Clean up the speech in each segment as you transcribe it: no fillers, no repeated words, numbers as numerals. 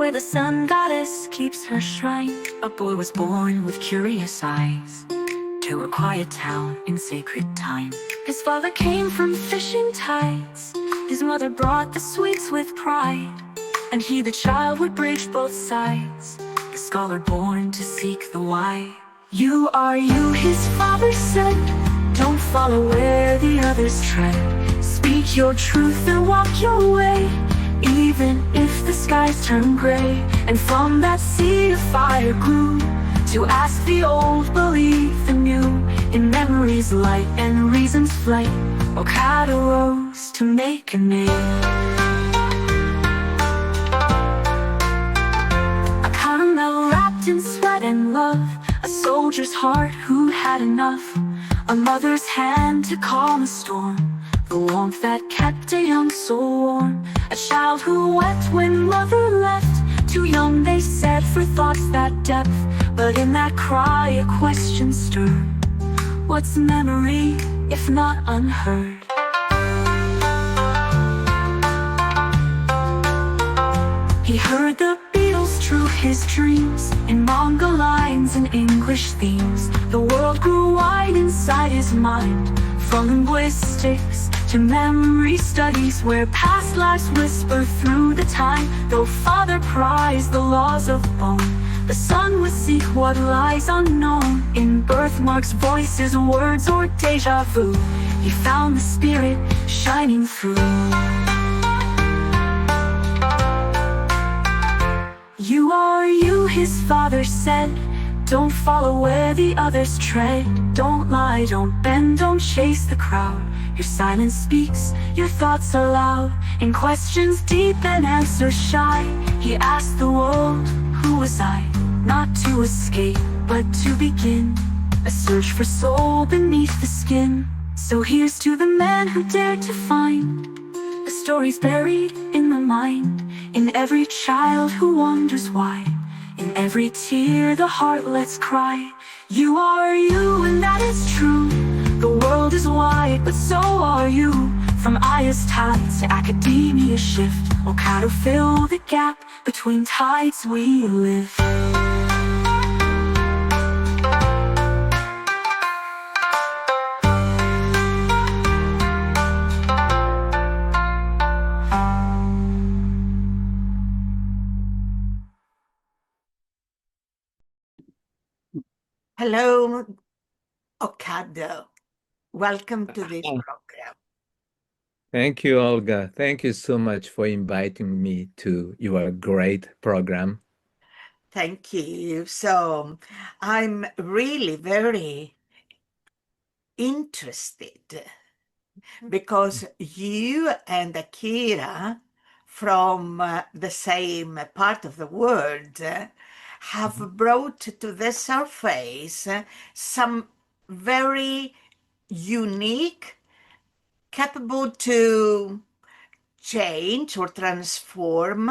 where the sun goddess keeps her shrine, a boy was born with curious eyes to a quiet town in sacred time. His father came from fishing tides, his mother brought the sweets with pride, and he, the child, would bridge both sides, the scholar born to seek the why. You are you, his father said, don't follow where the others tread. Speak your truth and walk your way, even if the skies turn gray. And from that seed a fire grew, to ask the old, believe the new. In memory's light and reason's flight, Ohkado rose to make a name. A caramel wrapped in sweat and love, a soldier's heart who had enough, a mother's hand to calm a storm, the warmth that kept a young soul warm. A child who wept when mother left, too young, they said, for thoughts that depth. But in that cry a question stirred, what's memory if not unheard? He heard the Beatles through his dreams, in manga lines and English themes. The world grew wide inside his mind, from linguistics to memory studies, where past lives whisper through the time. Though father prized the laws of bone, the son would seek what lies unknown, in birthmarks, voices, words, or deja vu. He found the spirit shining through. You are you, his father said, don't follow where the others tread. Don't lie, don't bend, don't chase the crowd. Your silence speaks, your thoughts are loud, in questions deep and answers shy. He asked the world, who was I? Not to escape, but to begin a search for soul beneath the skin. So here's to the man who dared to find the stories buried in the mind, in every child who wonders why, in every tear the heart lets cry. You are you, and that is true. The world is wide, but so are you. From Aya's tides to academia shift, Ohkado fill the gap between tides we live. Hello, Ohkado. Welcome to this program. Thank you, Olga. Thank you so much for inviting me to your great program. Thank you. So I'm really very interested because you and Akira, from the same part of the world, have brought to the surface some very unique, capable to change or transform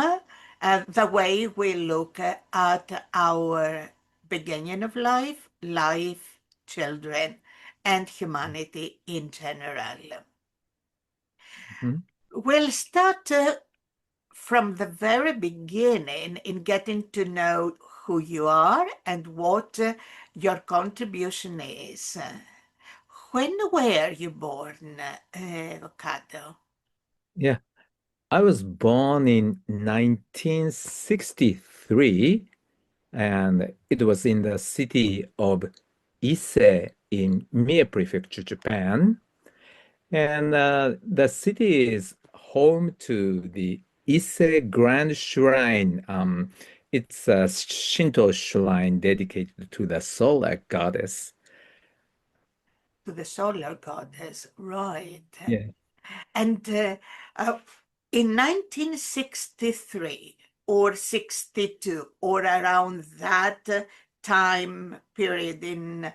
the way we look at our beginning of life, life, children, and humanity in general. Mhm. We'll start from the very beginning in getting to know who you are and what your contribution is. When were you born, Ohkado? Yeah, I was born in 1963, and it was in the city of Ise in Mie Prefecture, Japan. And the city is home to the Ise Grand Shrine. It's a Shinto shrine dedicated to the solar goddess. To the solar goddess, right. Yeah. And in 1963 or 62 or around that time period in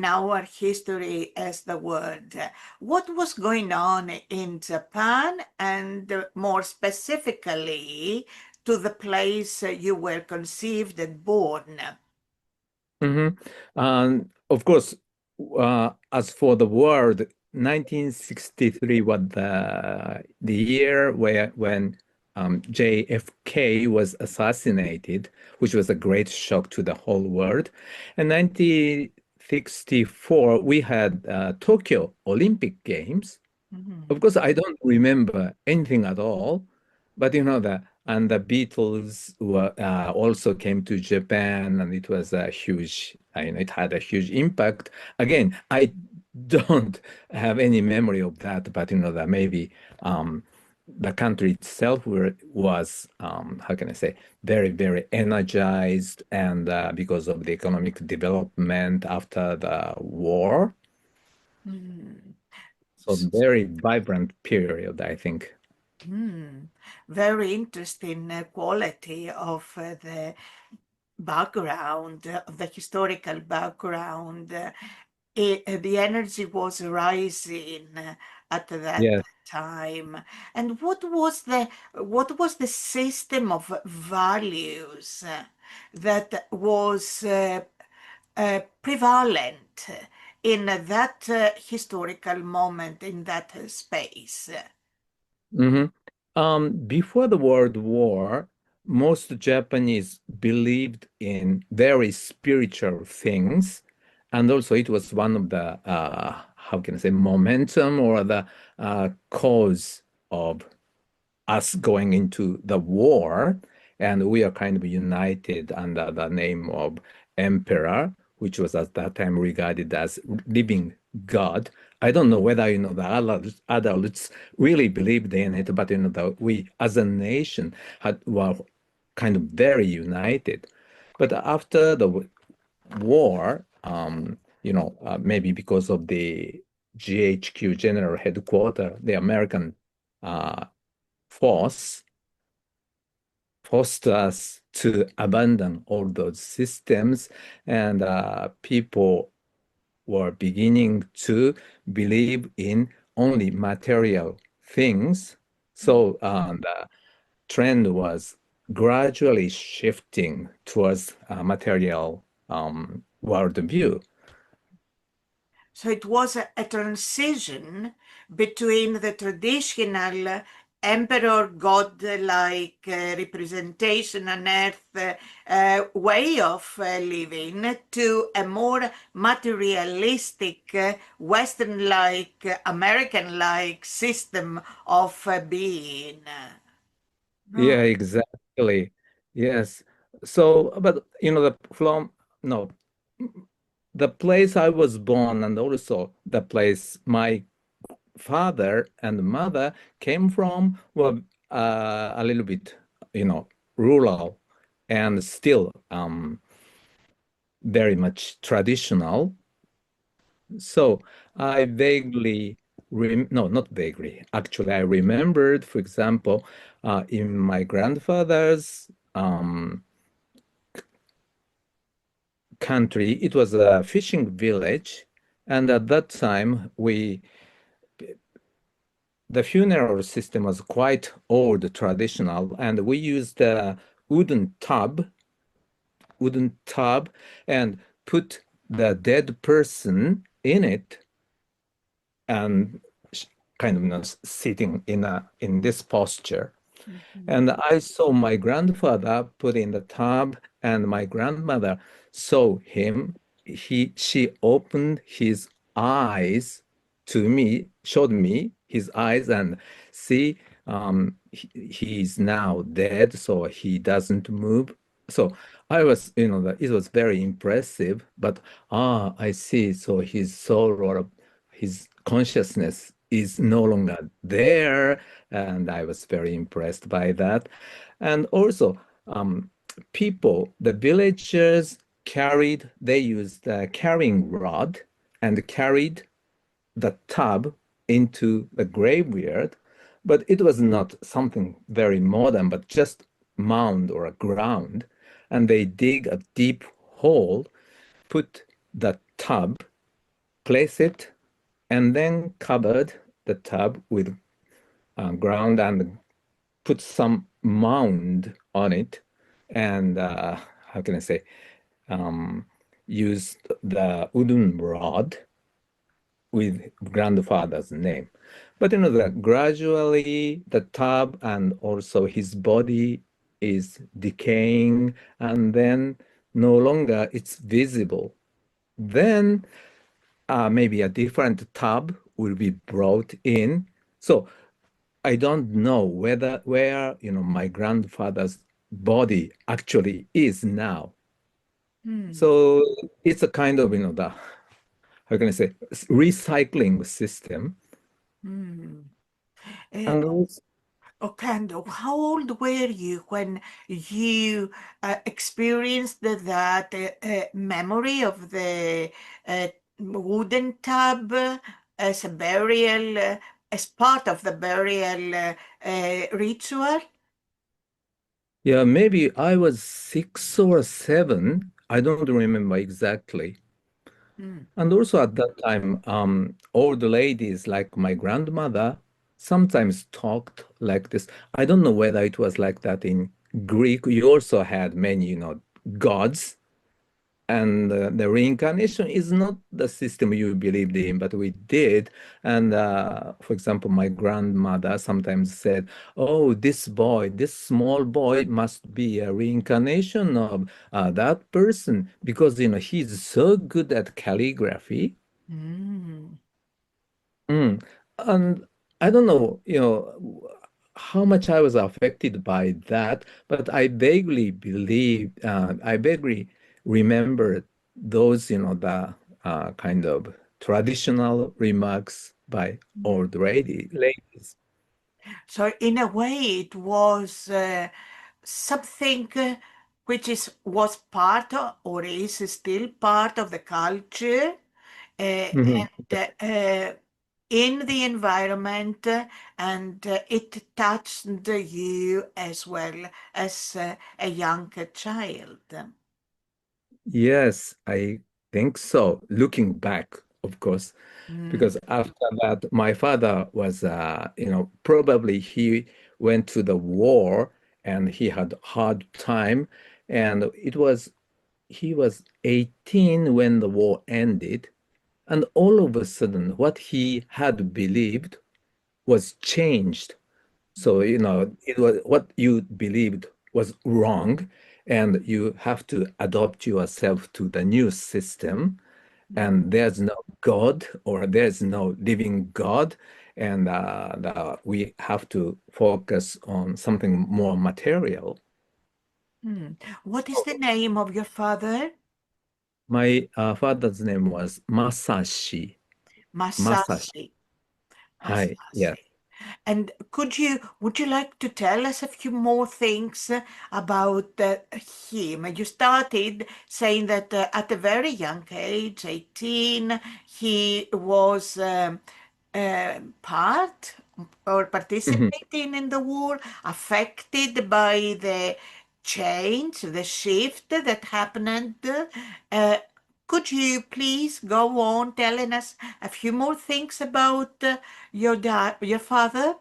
our history as the world, what was going on in Japan, and more specifically to the place you were conceived and born? Of course, as for the world, 1963 was the year when JFK was assassinated, which was a great shock to the whole world. In 1964, we had Tokyo Olympic Games. Of Mhm. course, I don't remember anything at all, but the Beatles were also came to Japan, and it was a huge, it had a huge impact. Again, I don't have any memory of that, but that maybe um, the country itself was, how can I say, very, very energized, and because of the economic development after the war. Mhm. So very vibrant period, I think. Mm, very interesting quality of the background, of the historical background. The energy was rising at that Yes. time. And what was the system of values that was prevalent in that historical moment in that space? hmm Before the World War, most Japanese believed in very spiritual things, and also it was one of the how can I say momentum or the cause of us going into the war, and we are kind of united under the name of emperor, which was at that time regarded as living God. I don't know whether the adults really believed in it, but we as a nation were kind of very united. But after the war, maybe because of the GHQ, General Headquarters, the American uh, force forced us to abandon all those systems, and people were beginning to believe in only material things. So the trend was gradually shifting towards material worldview. So it was a transition between the traditional emperor god-like representation on earth way of living to a more materialistic, Western-like, American-like system of being. Yeah, No. exactly. Yes. So, but no, the place I was born and also the place my father and mother came from were a little bit, rural and still very much traditional. So I vaguely, no, not vaguely, actually, I remembered, for example, in my grandfather's country, it was a fishing village. And at that time, the funeral system was quite old, traditional, and we used a wooden tub, and put the dead person in it, and kind of sitting in this posture. And Mhm. I saw my grandfather put in the tub, and my grandmother saw him. She opened his eyes to me, showed me his eyes, and see, he's now dead, so he doesn't move. So I was, that it was very impressive. But I see. So his soul or his consciousness is no longer there, and I was very impressed by that. And also, the villagers they used a carrying rod and carried the tub into the graveyard, but it was not something very modern, but just mound or a ground. And they dig a deep hole, put the tub, place it, and then covered the tub with ground and put some mound on it, and how can I say, um, used the wooden rod with grandfather's name. But that gradually the tub and also his body is decaying, and then no longer it's visible. Then maybe a different tub will be brought in. So I don't know where my grandfather's body actually is now. Hmm. So it's a kind of the how can I say recycling system. Hmm. Uh, And also, Okando, how old were you when you experienced that memory of the wooden tub as a burial, as part of the burial ritual? yeah, maybe I was 6 or 7. I don't remember exactly. Hmm. And also at that time, old ladies like my grandmother sometimes talked like this. I don't know whether it was like that in Greek. You also had many, gods. And the reincarnation is not the system you believed in, but we did. And for example, my grandmother sometimes said, "Oh, this boy, this small boy must be a reincarnation of that person because he's so good at calligraphy." Hmm. Mm. And I don't know, how much I was affected by that, but I vaguely remember those, the kind of traditional remarks by Hmm. old ladies. So in a way, it was something which was part of, or is still part of the culture, Mhm. and in the environment, and it touched you as well as a young child. Yes, I think so. Looking back, of course, Mm, because after that, my father was, probably he went to the war and he had hard time, and he was 18 when the war ended, and all of a sudden, what he had believed was changed. So, it was what you believed was wrong, and you have to adopt yourself to the new system. mm, And there's no God or there's no living God, and we have to focus on something more material. mm. What is the name of your father? My father's name was Masashi. Masashi. Masashi. Hi. Yes. Masashi. And would you like to tell us a few more things about him? You started saying that at a very young age, 18, he was part or Mhm. participating in the war, affected by the change, the shift that happened. Uh, could you please go on telling us a few more things about your father?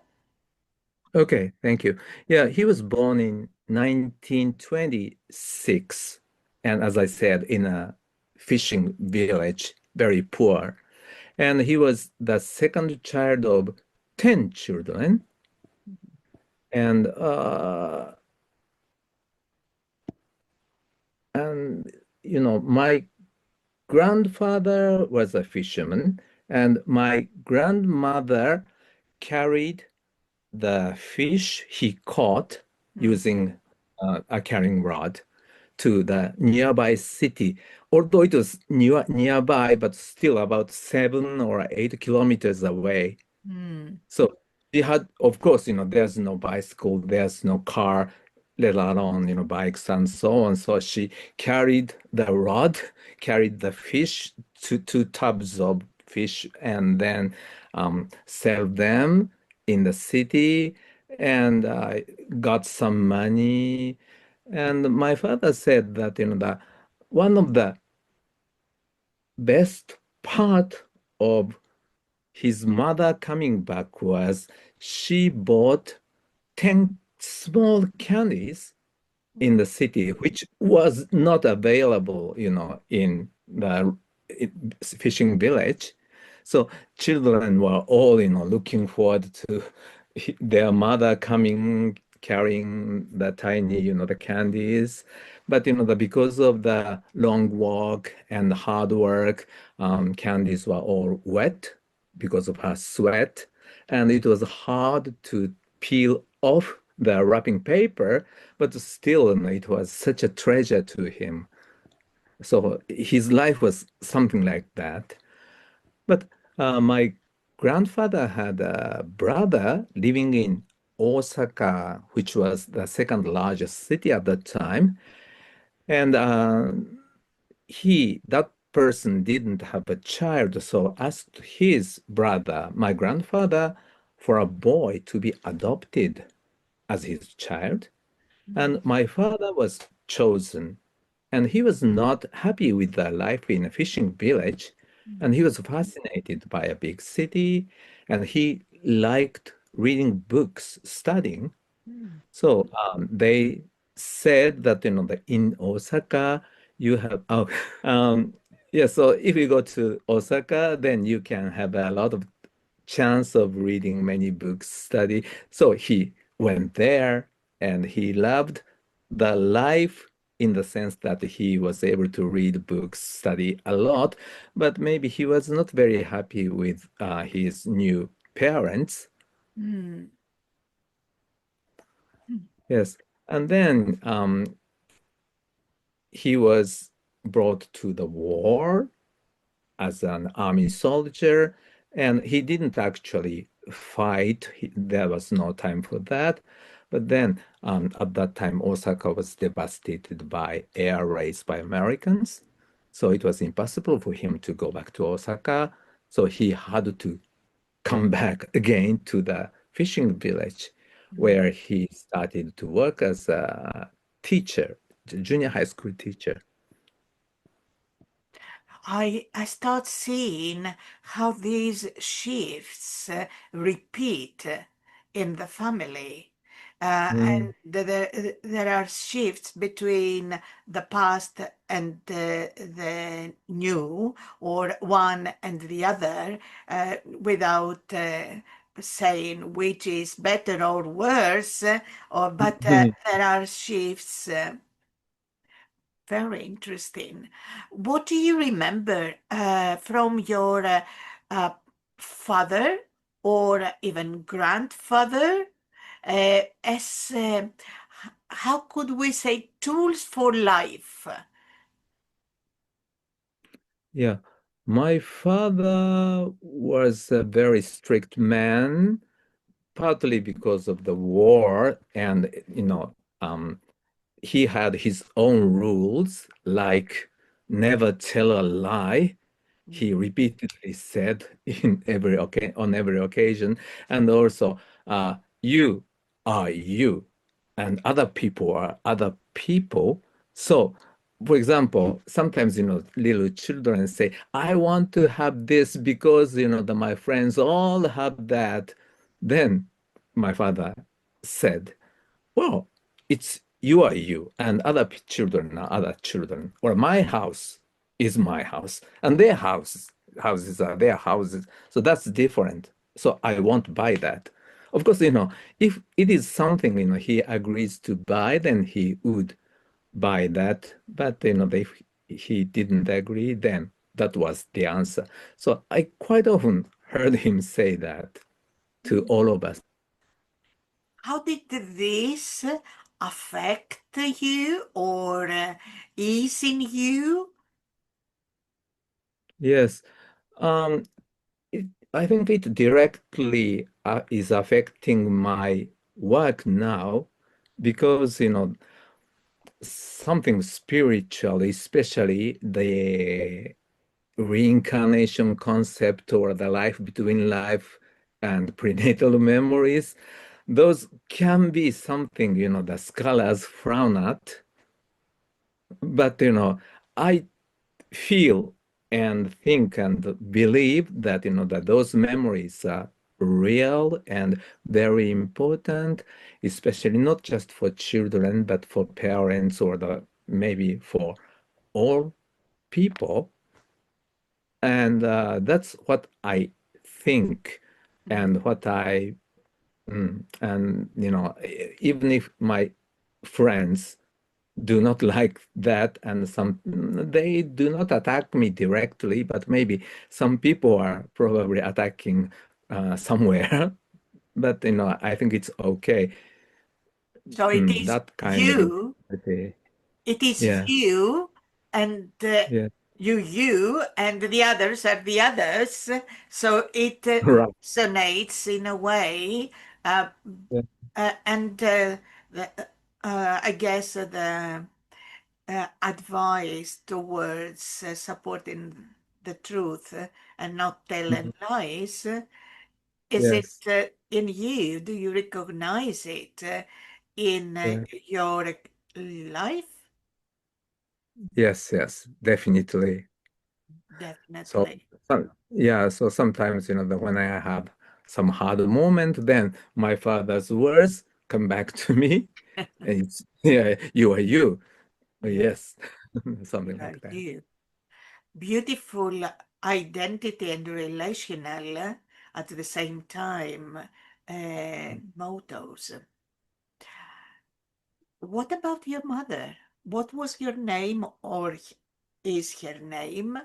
Okay, thank you. Yeah, he was born in 1926, and as I said, in a fishing village, very poor. And he was the second child of 10 children. And and my grandfather was a fisherman, and my grandmother carried the fish he caught Mm, using a carrying rod to the nearby city. Although it was nearby, but still about 7 or 8 kilometers away. mm, So she had, of course, there's no bicycle, there's no car, let alone, bikes and so on. So she carried the rod, carried the fish, two tubs of fish, and then sell them in the city and got some money. And my father said that, the one of the best part of his mother coming back was she bought 10 small candies in the city, which was not available, in the fishing village. So children were all, looking forward to their mother coming carrying the tiny, the candies. But because of the long walk and hard work, candies were all wet because of her sweat, and it was hard to peel off the wrapping paper. But still, it was such a treasure to him. So his life was something like that. But my grandfather had a brother living in Osaka, which was the second largest city at that time. And that person didn't have a child, so asked his brother, my grandfather, for a boy to be adopted as his child. Mm, And my father was chosen, and he was not happy with the life in a fishing village, mm, and he was fascinated by a big city, and he liked reading books, studying. mm, So they said that in Osaka you have yeah. So if you go to Osaka, then you can have a lot of chance of reading many books, study. So he went there and he loved the life in the sense that he was able to read books, study a lot, but maybe he was not very happy with his new parents. mm, mm, Yes. And then he was brought to the war as an army soldier, and he didn't actually fight. There was no time for that. But then at that time, Osaka was devastated by air raids by Americans. So it was impossible for him to go back to Osaka. So he had to come back again to the fishing village mm. where he started to work as a teacher, junior high school teacher. I start seeing how these shifts repeat in the family. Mm. And there are shifts between the past and the new, or one and the other, without saying which is better or worse, but there are shifts. Very interesting. What do you remember from your uh, father or even grandfather as, how could we say, tools for life? Yeah, my father was a very strict man, partly because of the war, and he had his own rules, like never tell a lie. He Mm, repeatedly said on every occasion, and also, you are you, and other people are other people. So, for example, sometimes little children say, "I want to have this because my friends all have that." Then my father said, well, it's you are you, and other children are other children. Or my house is my house, and their houses are their houses. So that's different. So I won't buy that. Of course, if it is something he agrees to buy, then he would buy that. But if he didn't agree, then that was the answer. So I quite often heard him say that to mm. all of us. How did this affect you or ease in you? Yes. Um, it, I think it directly is affecting my work now because, something spiritual, especially the reincarnation concept or the life between life and prenatal memories, those can be something, the scholars frown at. But, I feel and think and believe that that those memories are real and very important, especially not just for children but for parents or the maybe for all people. And that's what I think, Mm. and and even if my friends do not like that, and they do not attack me directly, but maybe some people are probably attacking somewhere. But I think it's okay. So it is That kind of you, mentality. it is Yeah, you, and yeah, you, and the others are the others. So it right. resonates in a way, uh, Yeah. and the, I guess the advice towards supporting the truth and not telling Mhm. lies. Is it Yes, in you? Do you recognize it in yeah. your life? Yes, yes, definitely. So, Definitely. yeah, so sometimes, when I have some hard moment, then my father's words come back to me. And it's, yeah, you are you. You, Yes, something you are like that. you. Beautiful identity and relational at the same time mottos. What about your mother? What was your name or is her name?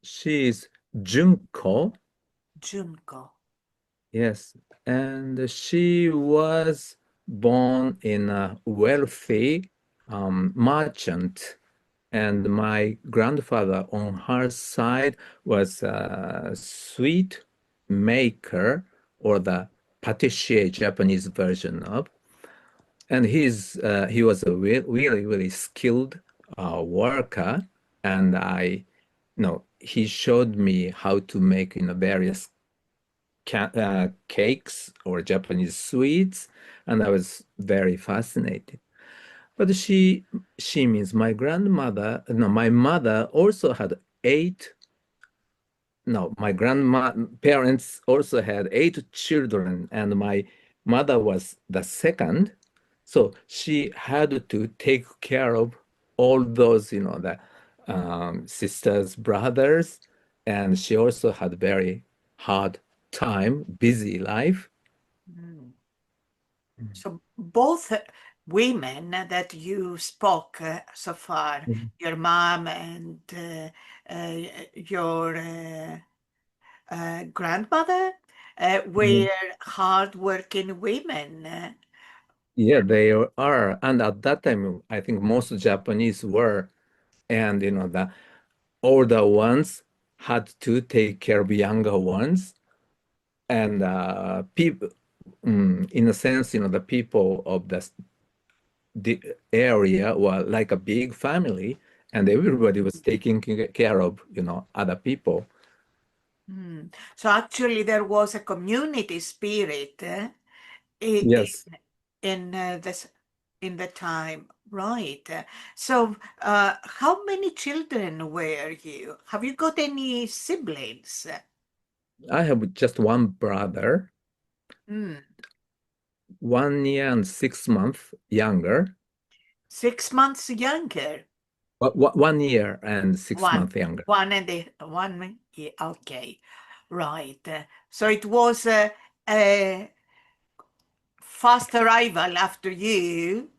She is Junko. Junko. Yes, and she was born in a wealthy merchant, and my grandfather on her side was a sweet maker, or the patissier Japanese version of, and he was a really really skilled worker, and he showed me how to make various cakes or Japanese sweets, and I was very fascinated. But she means my grandmother, no, my mother also had eight, no, my grandma parents also had eight children, and my mother was the second. So she had to take care of all those, the sisters, brothers, and she also had very hard time, busy life. Mm. So both women that you spoke so far, Mhm. your mom and your grandmother, Yeah. were hardworking women. Yeah, they are. And at that time, I think most Japanese were, and the older ones had to take care of younger ones. And people, in a sense, the people of the area were like a big family, and everybody was taking care of, other people. Mm. So actually, there was a community spirit i- Yes, in this in the time, right? So, how many children were you? Have you got any siblings? I have just one brother, Mm. 1 year and 6 months younger. 6 months younger. 1 year and six One, months younger. one and one. Yeah, okay, right. So it was a fast arrival after you.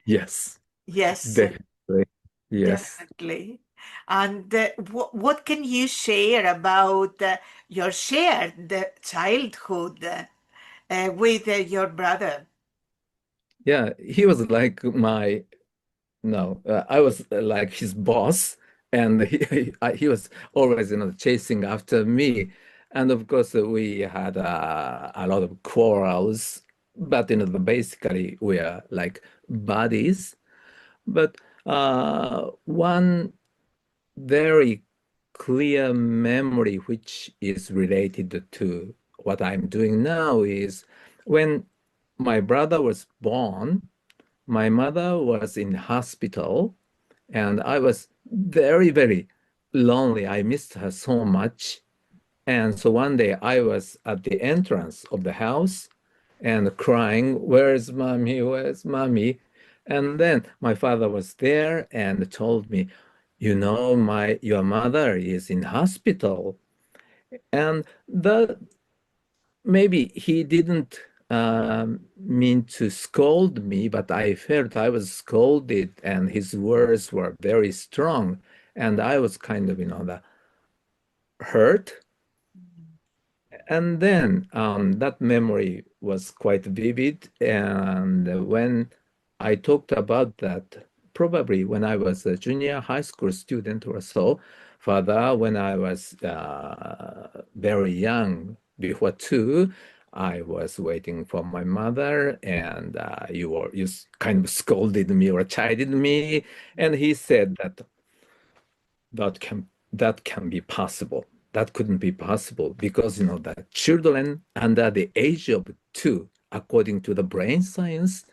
Yes, Yes, definitely. Yes. definitely. And what can you share about your shared childhood with your brother? Yeah, he was like my, no, I was like his boss, and he was always, chasing after me. And of course, we had a lot of quarrels, but, basically we are like buddies. But one very clear memory, which is related to what I'm doing now, is when my brother was born, my mother was in hospital, and I was very, very lonely. I missed her so much. And so one day I was at the entrance of the house and crying, "Where's mommy? Where's mommy?" And then my father was there and told me, your mother is in hospital. And that maybe he didn't mean to scold me, but I felt I was scolded, and his words were very strong. And I was kind of, the hurt. And then that memory was quite vivid. And when I talked about that, probably when I was a junior high school student or so, further, when I was very young, before two, I was waiting for my mother, and kind of scolded me or chided me, and he said that that can be possible. That couldn't be possible because the children under the age of two, according to the brain science,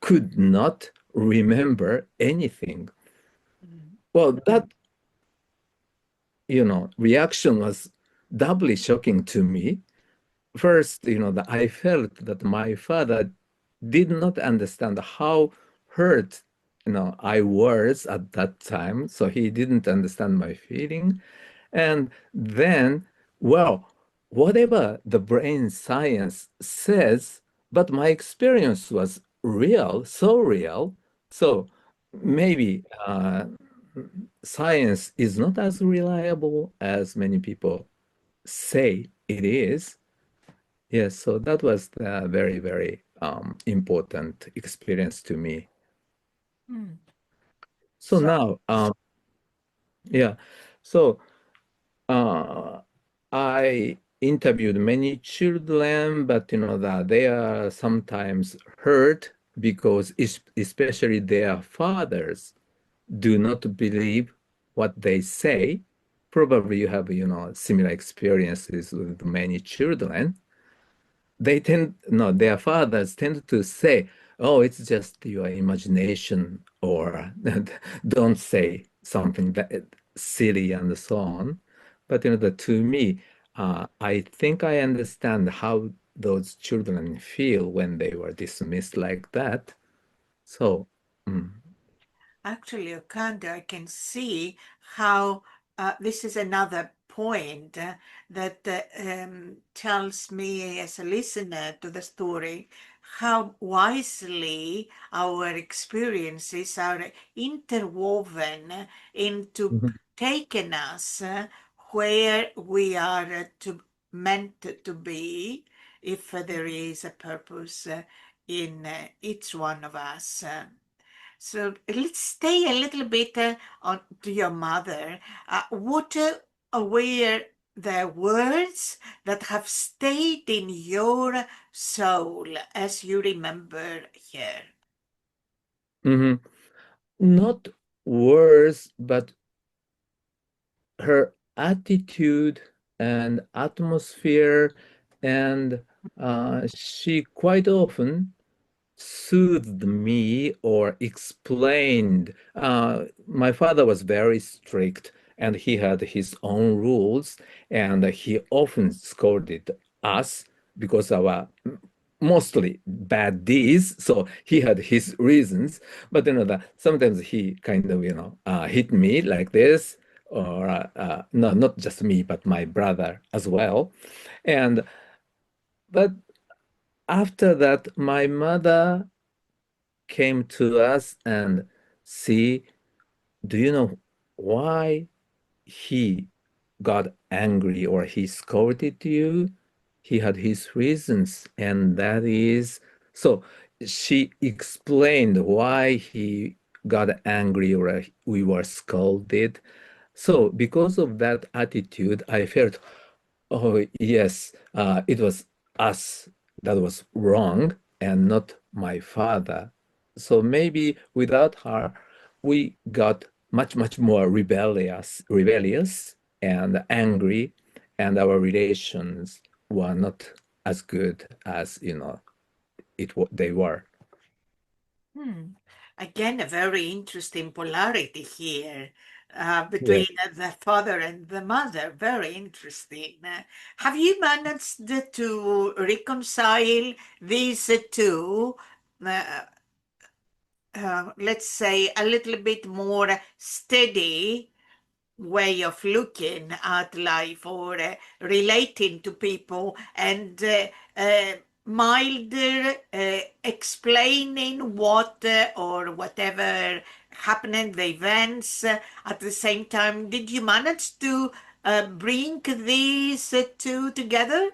could not remember anything. Well, that reaction was doubly shocking to me. First, that I felt that my father did not understand how hurt I was at that time, so he didn't understand my feeling. And then, well, whatever the brain science says, but my experience was real, so real. So maybe science is not as reliable as many people say it is. Yes, so that was a very, very important experience to me. Hmm. So So, now, yeah, so uh, I interviewed many children, but that they are sometimes hurt because especially their fathers do not believe what they say. Probably you have, similar experiences with many children. Their fathers tend to say, oh, it's just your imagination, or don't say something that silly and so on. But to me, I think I understand how those children feel when they were dismissed like that. So, mm, actually, Ohkado, I can see how this is another point that tells me as a listener to the story how wisely our experiences are interwoven into mhm, taking us where we are meant to be if there is a purpose in each one of us. So let's stay a little bit on to your mother. What were the words that have stayed in your soul as you remember her? mhm. Not words, but her attitude and atmosphere, and she quite often soothed me or explained. My father was very strict, and he had his own rules, and he often scolded us because our mostly bad deeds. So he had his reasons, but that sometimes he kind of hit me like this, or no, not just me, but my brother as well. And but after that, my mother came to us and see, do you know why he got angry or he scolded you? He had his reasons, and that is so she explained why he got angry or we were scolded. So because of that attitude, I felt, oh, yes, it was us that was wrong and not my father. So maybe without her, we got much, much more rebellious and angry, and our relations were not as good as, they were. Hmm. Again, a very interesting polarity here between Yes. the father and the mother. Very interesting. Have you managed to reconcile these two? Uh, let's say, a little bit more steady way of looking at life or relating to people, and milder explaining what or whatever happening, the events. At the same time, did you manage to bring these two together?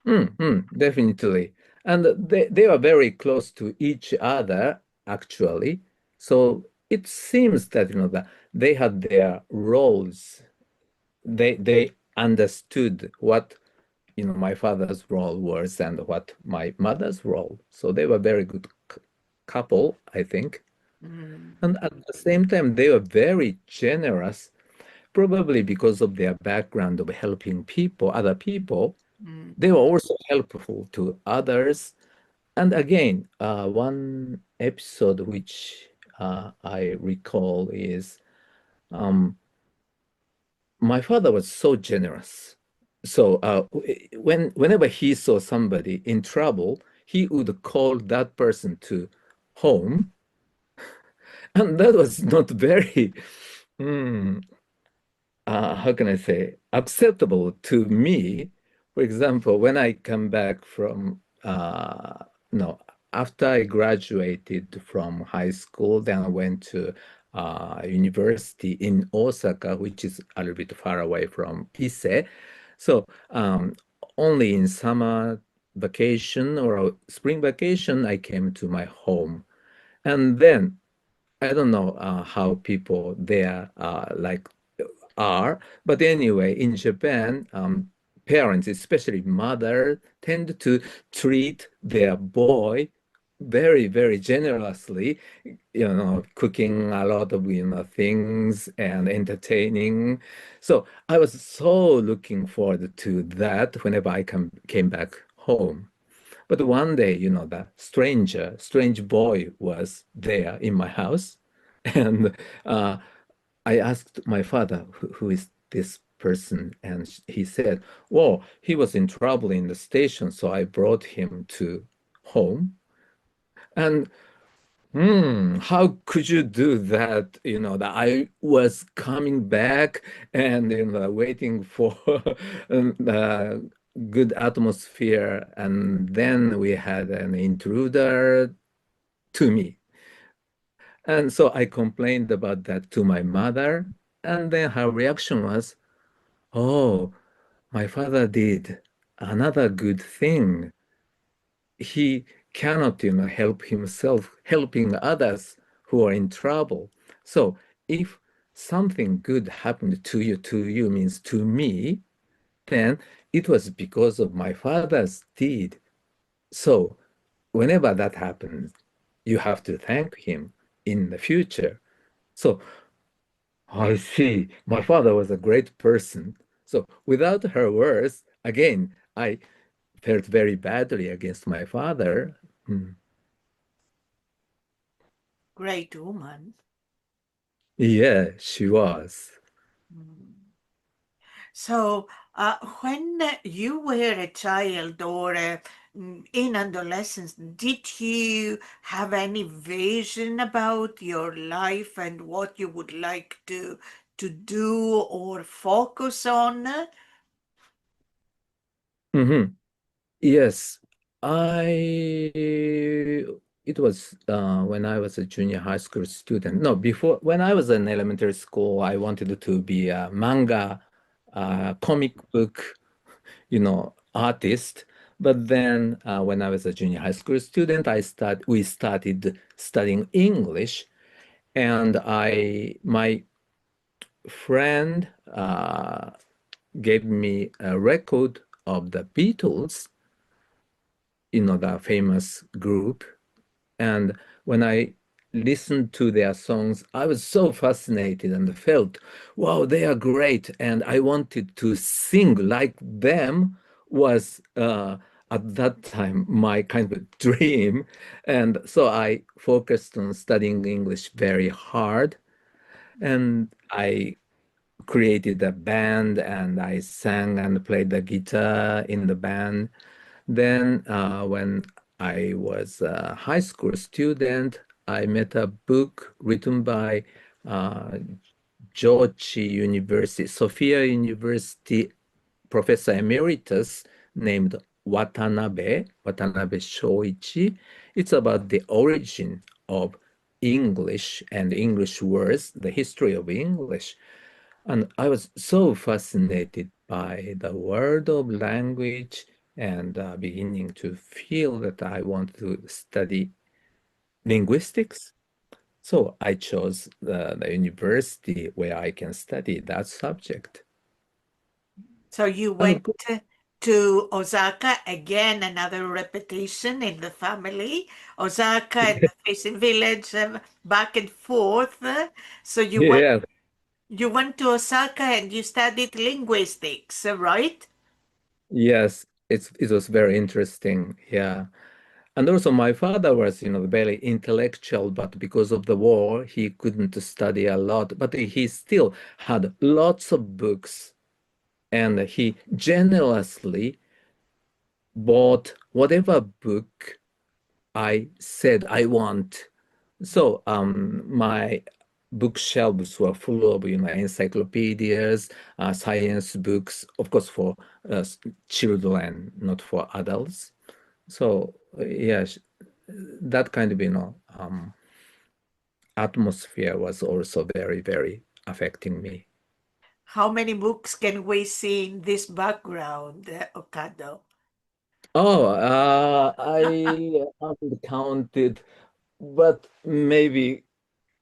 Definitely. And they are very close to each other, actually. So it seems that, that they had their roles. They understood what, my father's role was and what my mother's role. So they were very good couple, I think. Mm, And at the same time, they were very generous, probably because of their background of helping people, other people. mm, They were also helpful to others. And again, one episode which I recall is um, my father was so generous. So whenever he saw somebody in trouble, he would call that person to home, and that was not very mm, how can I say, acceptable to me. For example, when I come back from, no, after I graduated from high school, then I went to university in Osaka, which is a little bit far away from Ise. So only in summer vacation or spring vacation, I came to my home. And then I don't know how people there are, but anyway, in Japan, parents, especially mother, tend to treat their boy very, very generously, cooking a lot of, things and entertaining. So I was so looking forward to that whenever I came back home. But one day, the strange boy was there in my house. And I asked my father, who is this person? And he said, well, he was in trouble in the station, so I brought him to home. And how could you do that? That I was coming back and waiting for the good atmosphere, and then we had an intruder to me. And so I complained about that to my mother, and then her reaction was, oh, my father did another good thing. He cannot, help himself, helping others who are in trouble. So if something good happened to you means to me, then it was because of my father's deed. So whenever that happens, you have to thank him in the future. So I see. My father was a great person. So without her words, again, I felt very badly against my father. Mm. great woman. Yeah, she was. Mm. So, when you were a child or in adolescence, did you have any vision about your life and what you would like to do or focus on? Mhm. Yes, I it was when I was a junior high school student. No, before when I was in elementary school, I wanted to be a manga, comic book, artist. But then when I was a junior high school student, we started studying English, and my friend gave me a record of the Beatles, the famous group. And when I listened to their songs, I was so fascinated and felt, wow, they are great. And I wanted to sing like them was at that time my kind of dream. And so I focused on studying English very hard. And I created a band and I sang and played the guitar in the band. Then, when I was a high school student, I met a book written by uh, Jochi University, Sophia University professor emeritus named Watanabe Shoichi. It's about the origin of English and English words, the history of English. And I was so fascinated by the world of language and beginning to feel that I want to study linguistics. So I chose the university where I can study that subject. So you And of went to Osaka again, another repetition in the family. Osaka and the fishing village, back and forth. So yeah, you went to Osaka and you studied linguistics, right? yes, it was very interesting. Yeah. And also my father was, very intellectual, but because of the war, he couldn't study a lot, but he still had lots of books and he generously bought whatever book I said I want. So my bookshelves were full of encyclopedias, science books, of course for children, not for adults. So yes, that kind of atmosphere was also very, very affecting me. How many books can we see in this background, Okado? Oh, I haven't counted, but maybe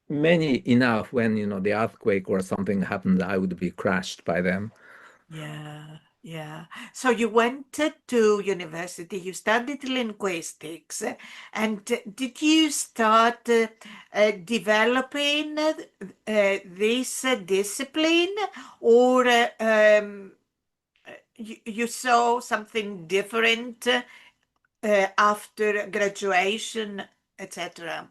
many enough when the earthquake or something happened, I would be crushed by them. Yeah, yeah. So you went to university, you studied linguistics, and did you start developing this discipline, or you saw something different after graduation, etc.?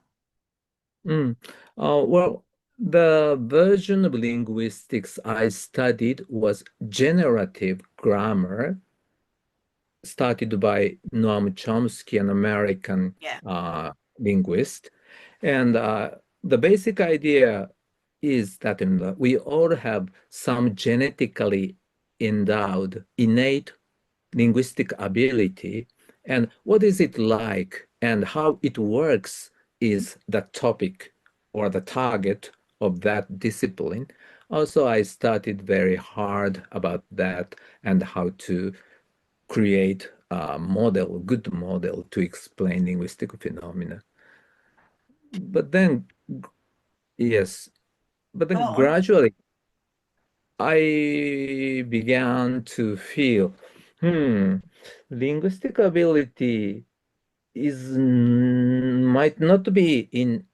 Mm. Well, the version of linguistics I studied was generative grammar, started by Noam Chomsky, an American Yeah. linguist. And the basic idea is that we all have some genetically endowed, innate linguistic ability. And what is it like and how it works is the topic or the target of that discipline. Also, I studied very hard about that and how to create a model, good model to explain linguistic phenomena. But then, yes, but Go then on. gradually I began to feel, hmm, linguistic ability might not be in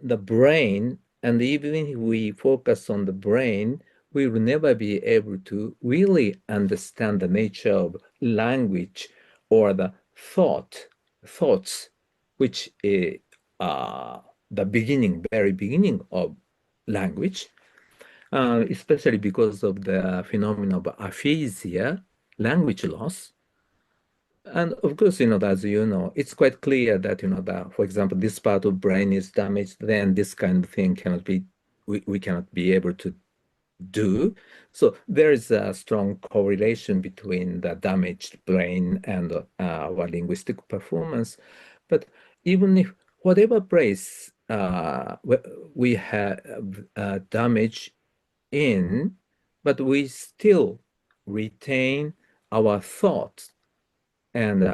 the brain, and even if we focus on the brain, we will never be able to really understand the nature of language or the thoughts, which are the very beginning of language, especially because of the phenomenon of aphasia, language loss. And of course, as you know, it's quite clear that, that, for example, this part of brain is damaged, then this kind of thing we cannot be able to do. So there is a strong correlation between the damaged brain and our linguistic performance. But even if whatever place we have damage in, but we still retain our thoughts and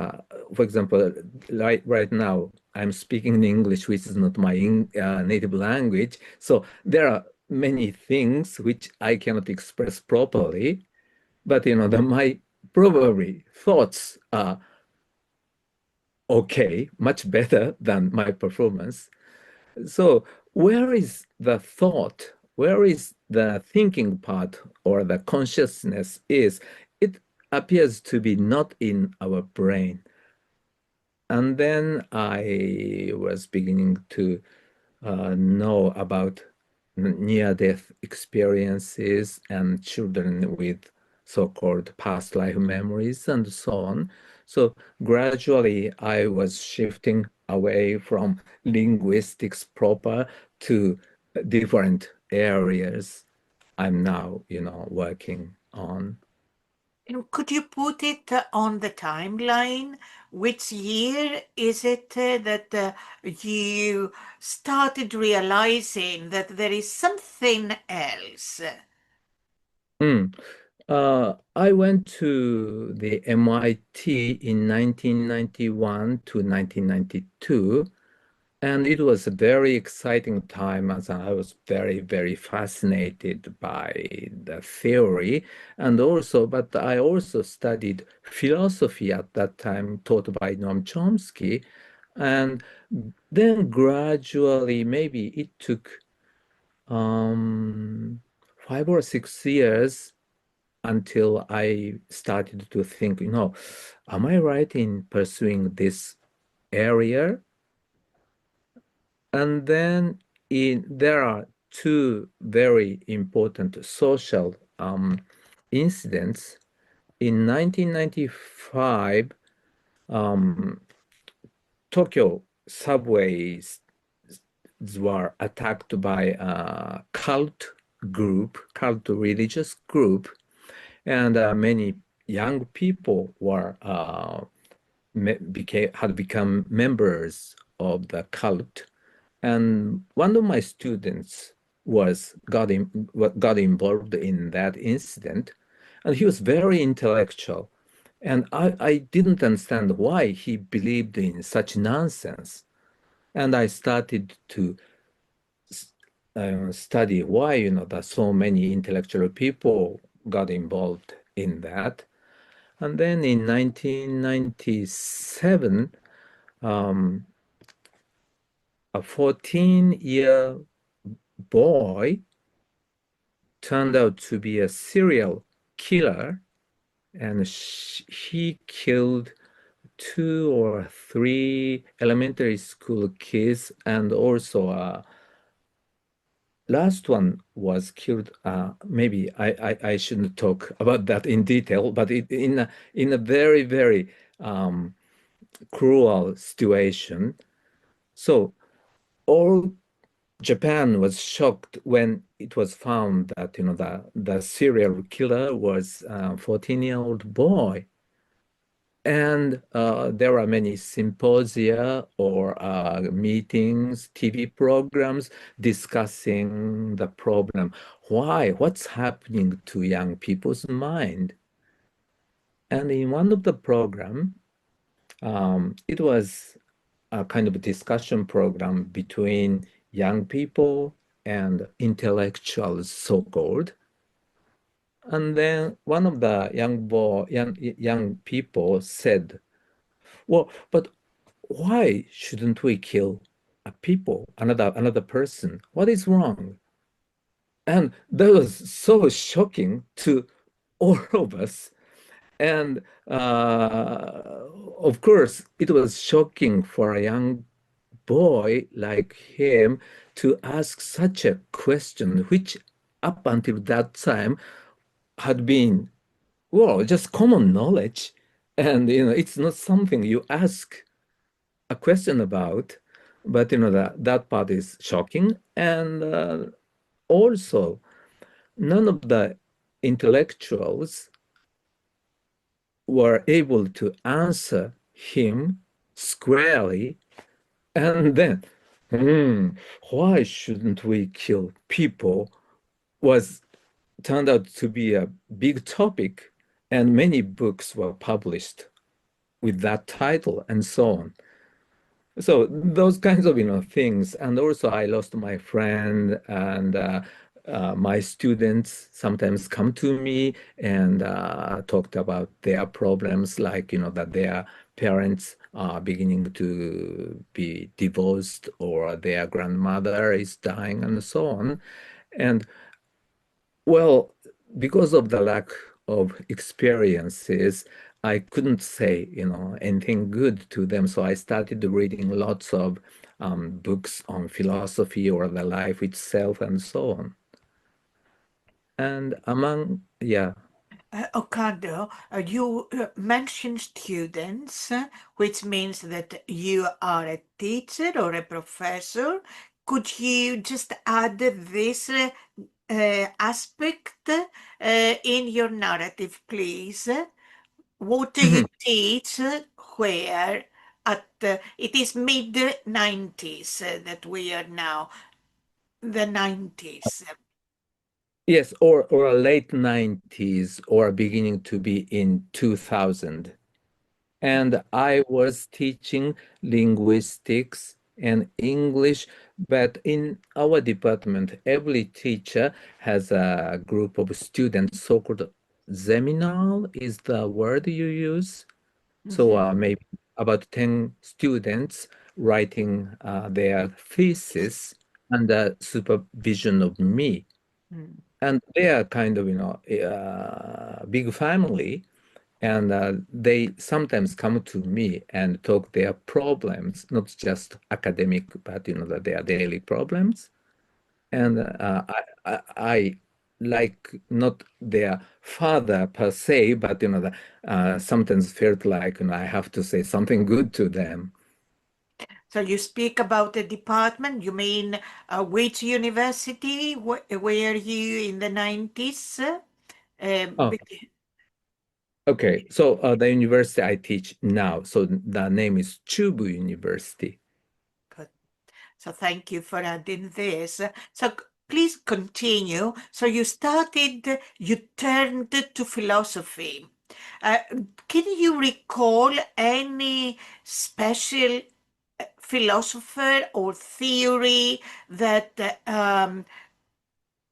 for example, right now, I'm speaking in English, which is not my native language. So there are many things which I cannot express properly, but my probably thoughts are okay, much better than my performance. So where is the thought? Where is the thinking part or the consciousness is? It appears to be not in our brain. And then I was beginning to know about near-death experiences and children with so-called past life memories and so on. So gradually, I was shifting away from linguistics proper to different areas. I'm now, working on. And could you put it on the timeline? Which year is it that you started realizing that there is something else? Mm. I went to the MIT in 1991 to 1992, and it was a very exciting time as I was very, very fascinated by the theory. But I also studied philosophy at that time, taught by Noam Chomsky. And then gradually, maybe it took 5 or 6 years until I started to think, am I right in pursuing this area? And then there are two very important social incidents. In 1995, um, Tokyo subways were attacked by a cult religious group, and many young people had become members of the cult. And one of my students got involved in that incident, and he was very intellectual. And I didn't understand why he believed in such nonsense. And I started to study why, that so many intellectual people got involved in that. And then in 1997, um, a 14-year boy turned out to be a serial killer, and he killed 2 or 3 elementary school kids, and also last one was killed. Maybe I shouldn't talk about that in detail, but in a very, very cruel situation. So all Japan was shocked when it was found that the serial killer was a 14-year-old boy. And there are many symposia or meetings, TV programs discussing the problem. Why? What's happening to young people's mind? And in one of the program, it was a kind of a discussion program between young people and intellectuals, so-called. And then one of the young people said, "Well, but why shouldn't we kill another person? What is wrong?" And that was so shocking to all of us. And of course, it was shocking for a young boy like him to ask such a question, which up until that time had been, well, just common knowledge. And, it's not something you ask a question about, but, that part is shocking. And also, none of the intellectuals were able to answer him squarely. And then, why shouldn't we kill people was turned out to be a big topic, and many books were published with that title and so on. So those kinds of things. And also I lost my friend, and my students sometimes come to me and talked about their problems, like that their parents are beginning to be divorced, or their grandmother is dying, and so on. And well, because of the lack of experiences, I couldn't say, anything good to them. So I started reading lots of books on philosophy or the life itself and so on. And yeah. Ohkado, you mentioned students, which means that you are a teacher or a professor. Could you just add this aspect in your narrative, please? What do you teach where at it is mid 90s that we are now, the 90s. Yes, or a late 90s or beginning to be in 2000. And I was teaching linguistics and English, but in our department, every teacher has a group of students, so-called seminar is the word you use. So Mhm. maybe about 10 students writing their thesis under supervision of me. Mm. And they are kind of, big family. And they sometimes come to me and talk their problems, not just academic, but their daily problems. And I like not their father per se, but sometimes felt like I have to say something good to them. So you speak about the department, you mean which university? Were you in the 90s? Oh, okay. So the university I teach now, so the name is Chubu University. So thank you for adding this. So please continue. So you turned to philosophy. Uh, can you recall any special philosopher or theory that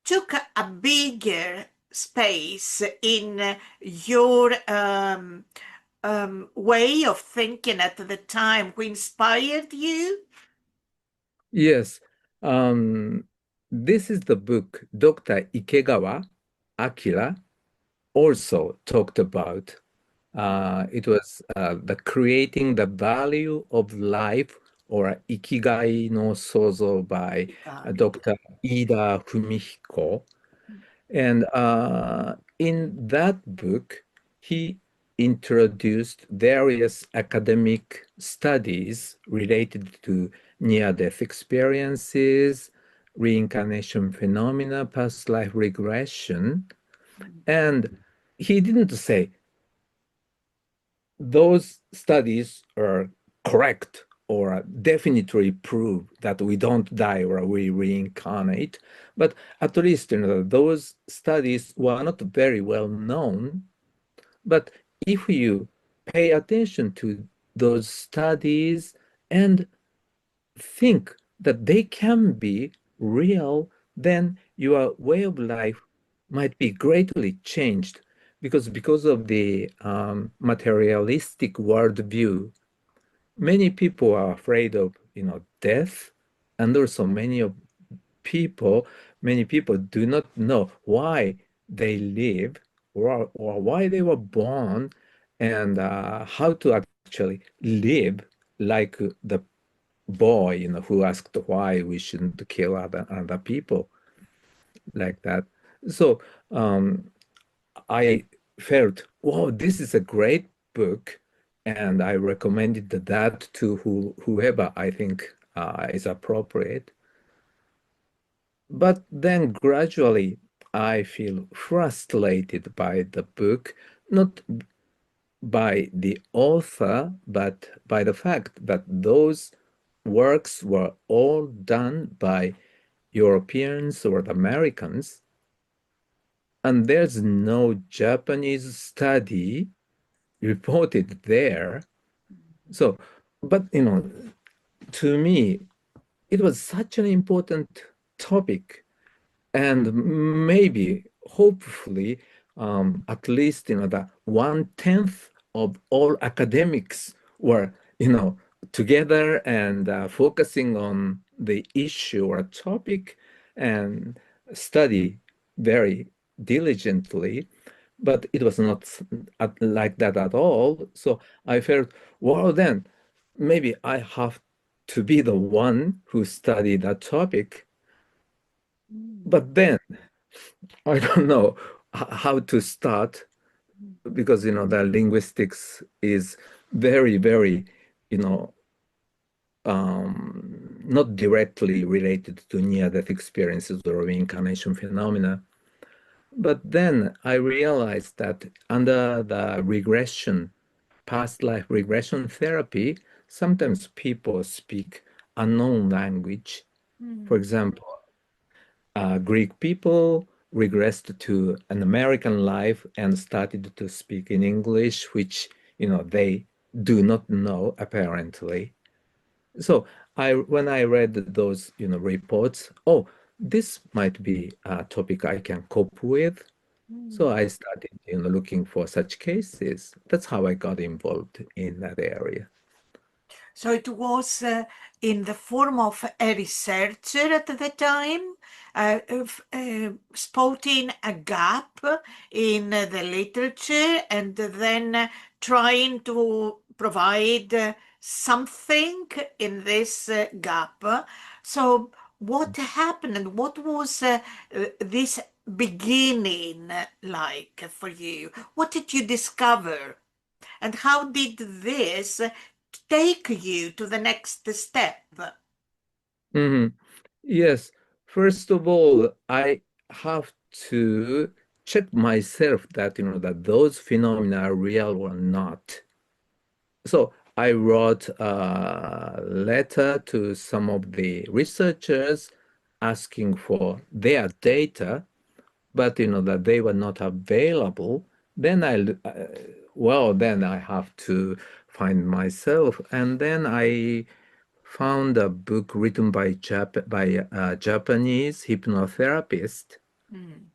took a bigger space in your way of thinking at the time, who inspired you? Yes. Um, this is the book Dr. Ikegawa Akira also talked about. It was the creating the value of life or Ikigai no Sozo by Dr. Ida Fumihiko. And in that book, he introduced various academic studies related to near-death experiences, reincarnation phenomena, past life regression. And he didn't say those studies are correct or definitely prove that we don't die or we reincarnate. But at least those studies were not very well known. But if you pay attention to those studies and think that they can be real, then your way of life might be greatly changed because of the materialistic worldview. Many people are afraid of death, and also many people do not know why they live or why they were born and how to actually live like the boy, who asked why we shouldn't kill other people like that. So I felt, wow, this is a great book, and I recommended that to whoever I think is appropriate. But then gradually, I feel frustrated by the book, not by the author, but by the fact that those works were all done by Europeans or Americans, and there's no Japanese study reported there. So, but to me, it was such an important topic, and maybe, hopefully, at least the 1/10 of all academics were together and focusing on the issue or topic and study very diligently. But it was not like that at all. So I felt, well, then maybe I have to be the one who studied that topic. But then I don't know how to start because the linguistics is very, very, you know, not directly related to near-death experiences or reincarnation phenomena. But then I realized that under the regression, past life regression therapy, sometimes people speak unknown language. For Mm. example, Greek people regressed to an American life and started to speak in English, which, they do not know apparently. So when I read those, reports, oh, this might be a topic I can cope with. So Mm. I started, looking for such cases. That's how I got involved in that area. So it was in the form of a researcher at the time, spotting a gap in the literature and then trying to provide something in this gap. So what happened and what was this beginning like for you? What did you discover? And how did this take you to the next step? Mhm. Yes. First of all, I have to check myself that, that those phenomena are real or not. So I wrote a letter to some of the researchers asking for their data, but that they were not available. Then then I have to find myself, and then I found a book written by a Japanese hypnotherapist, Mm,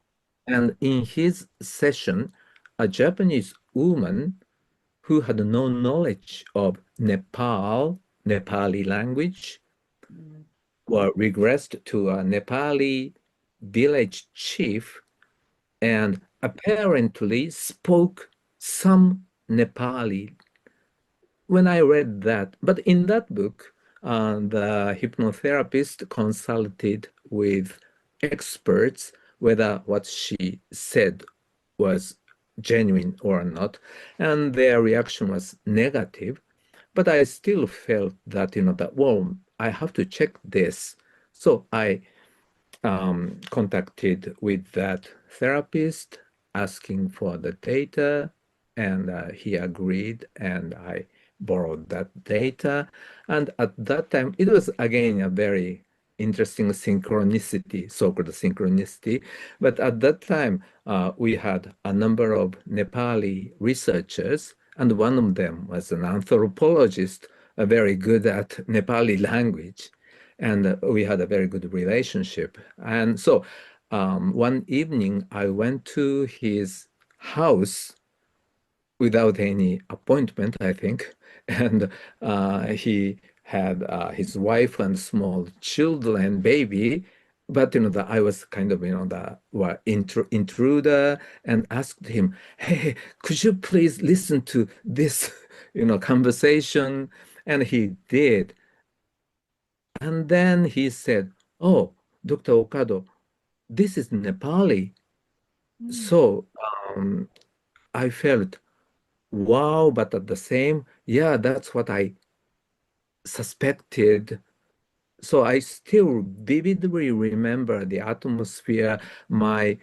and in his session, a Japanese woman who had no knowledge of Nepali language, mm, were regressed to a Nepali village chief and apparently spoke some Nepali. When I read that, but in that book, the hypnotherapist consulted with experts whether what she said was genuine or not, and their reaction was negative. But I still felt that, that, well, I have to check this. So I contacted with that therapist asking for the data, and he agreed, and I borrowed that data. And at that time, it was again a very interesting synchronicity, so-called synchronicity. But at that time, we had a number of Nepali researchers, and one of them was an anthropologist, very good at Nepali language, and we had a very good relationship. And so one evening, I went to his house without any appointment, I think, and he had his wife and small children, baby. But I was kind of the intruder, and asked him, "Hey, could you please listen to this conversation?" And he did. And then he said, "Oh, Dr. Ohkado, this is Nepali." mm, So I felt, wow, but at the same, yeah, that's what I suspected. So I still vividly remember the atmosphere. My,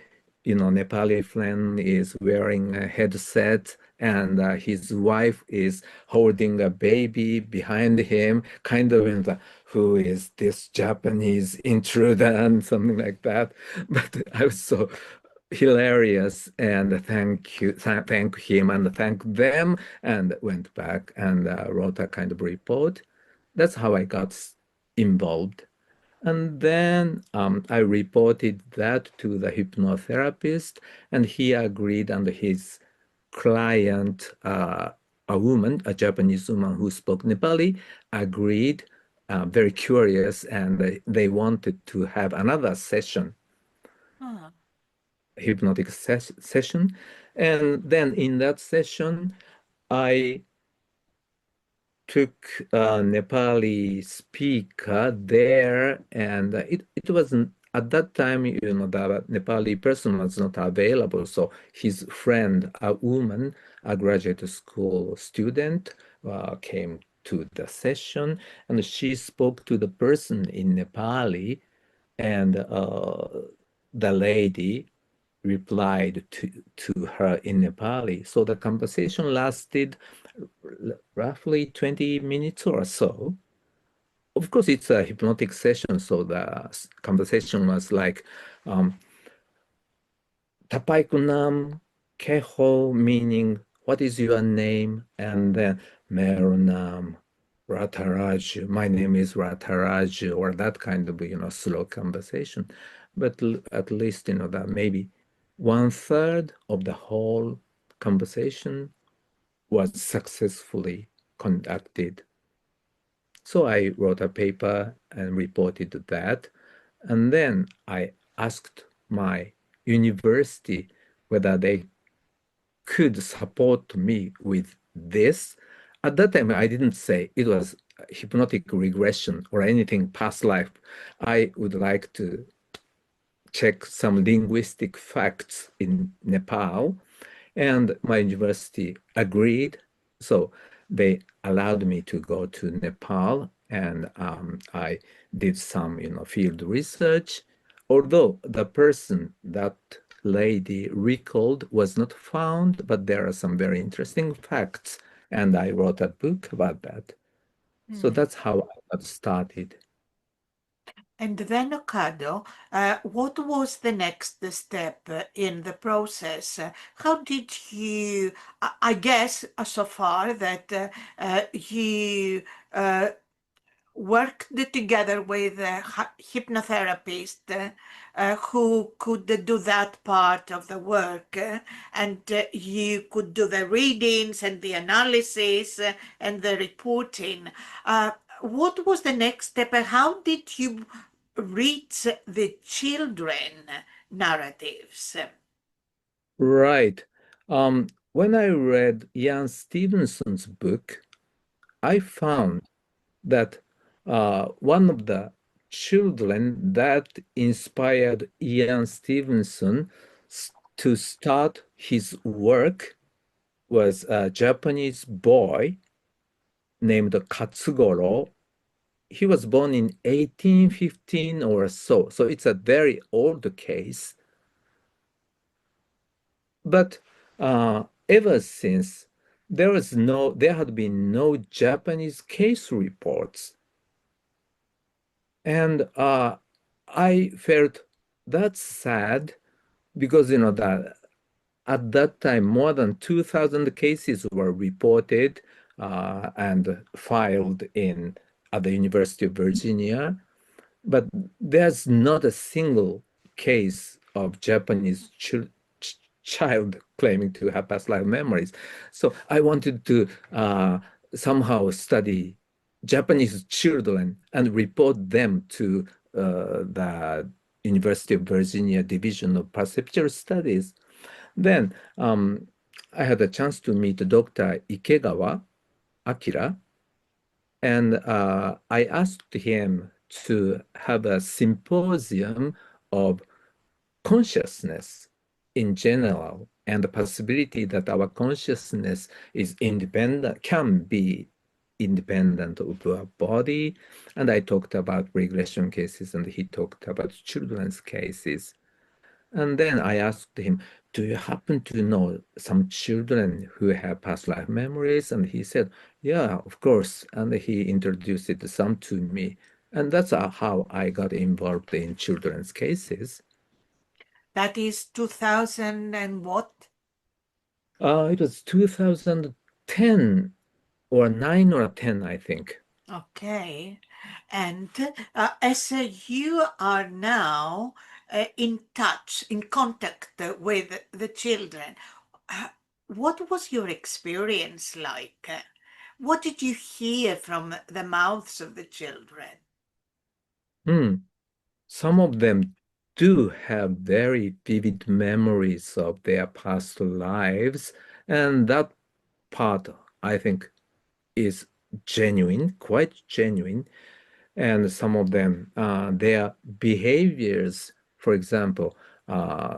Nepali friend is wearing a headset, and his wife is holding a baby behind him, kind of in the, who is this Japanese intruder and something like that. But I was so hilarious, and thank him and thank them, and went back and wrote a kind of report. That's how I got involved. And then I reported that to the hypnotherapist, and he agreed, and his client, a woman, a Japanese woman who spoke Nepali, agreed, very curious, and they wanted to have another session, ah, hypnotic session. And then in that session, I took a Nepali speaker there, and it wasn't at that time, the Nepali person was not available. So his friend, a woman, a graduate school student, came to the session, and she spoke to the person in Nepali, and the lady replied to her in Nepali. So the conversation lasted roughly 20 minutes or so. Of course, it's a hypnotic session, so the conversation was like, Tapai kunam keho, meaning what is your name? And then Merunam Rataraj, my name is Rataraj, or that kind of, slow conversation. But at least, that maybe 1/3 of the whole conversation was successfully conducted. So I wrote a paper and reported that. And then I asked my university whether they could support me with this. At that time, I didn't say it was hypnotic regression or anything past life. I would like to check some linguistic facts in Nepal, and my university agreed. So they allowed me to go to Nepal, and I did some, field research. Although the person that lady recalled was not found, but there are some very interesting facts, and I wrote a book about that. So that's how I got started. And then, Ohkado, what was the next step in the process? How did you, I guess, so far that you worked together with a hypnotherapist who could do that part of the work, and you could do the readings and the analysis and the reporting. What was the next step, and how did you reach the children narratives? Right. When I read Ian Stevenson's book, I found that one of the children that inspired Ian Stevenson to start his work was a Japanese boy named Katsugoro. He was born in 1815 or so, so it's a very old case. But ever since, there had been no Japanese case reports. And I felt that's sad because, that at that time, more than 2,000 cases were reported and filed at the University of Virginia. But there's not a single case of Japanese child claiming to have past life memories. So I wanted to somehow study Japanese children and report them to the University of Virginia Division of Perceptual Studies. Then I had a chance to meet Dr. Ikegawa Akira, and I asked him to have a symposium of consciousness in general and the possibility that our consciousness is independent, can be independent of our body. And I talked about regression cases, and he talked about children's cases. And then I asked him, do you happen to know some children who have past life memories? And he said, yeah, of course. And he introduced some to me. And that's how I got involved in children's cases. That is 2000 and what? It was 2010 or 9 or 10, I think. Okay. And as you are now in touch, in contact with the children, what was your experience like? What did you hear from the mouths of the children? Hmm. Some of them do have very vivid memories of their past lives, and that part, I think, is genuine, quite genuine. And some of them, their behaviors, for example,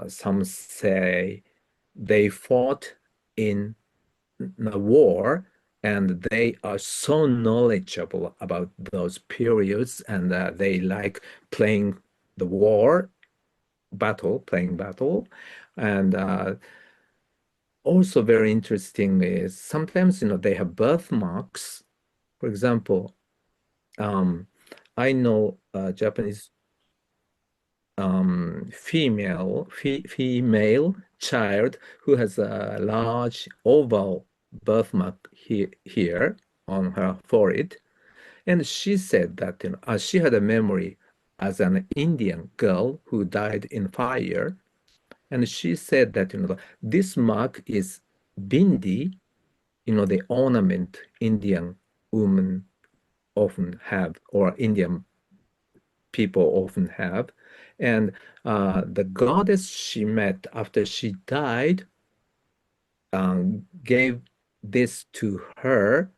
some say they fought in a war and they are so knowledgeable about those periods, and they like playing the war playing battle. And also very interesting is sometimes, they have birthmarks. For example, um, I know a Japanese female child who has a large oval birthmark here on her forehead. And she said that, she had a memory as an Indian girl who died in fire. And she said that, this mark is bindi, the ornament Indian women often have, or Indian people often have. And the goddess she met after she died gave this to her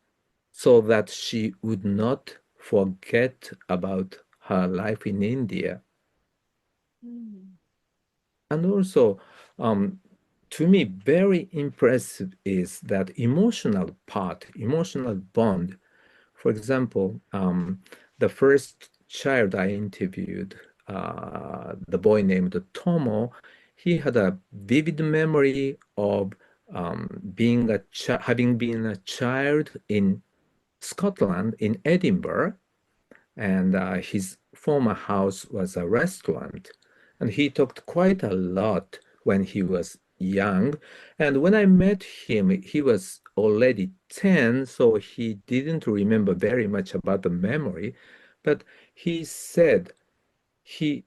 so that she would not forget about her life in India. Mm. And also, um, to me, very impressive is that emotional bond. For example, the first child I interviewed, the boy named Tomo, he had a vivid memory of having been a child in Scotland, in Edinburgh, and his former house was a restaurant. And he talked quite a lot when he was young. And when I met him, he was already 10, so he didn't remember very much about the memory. But he said he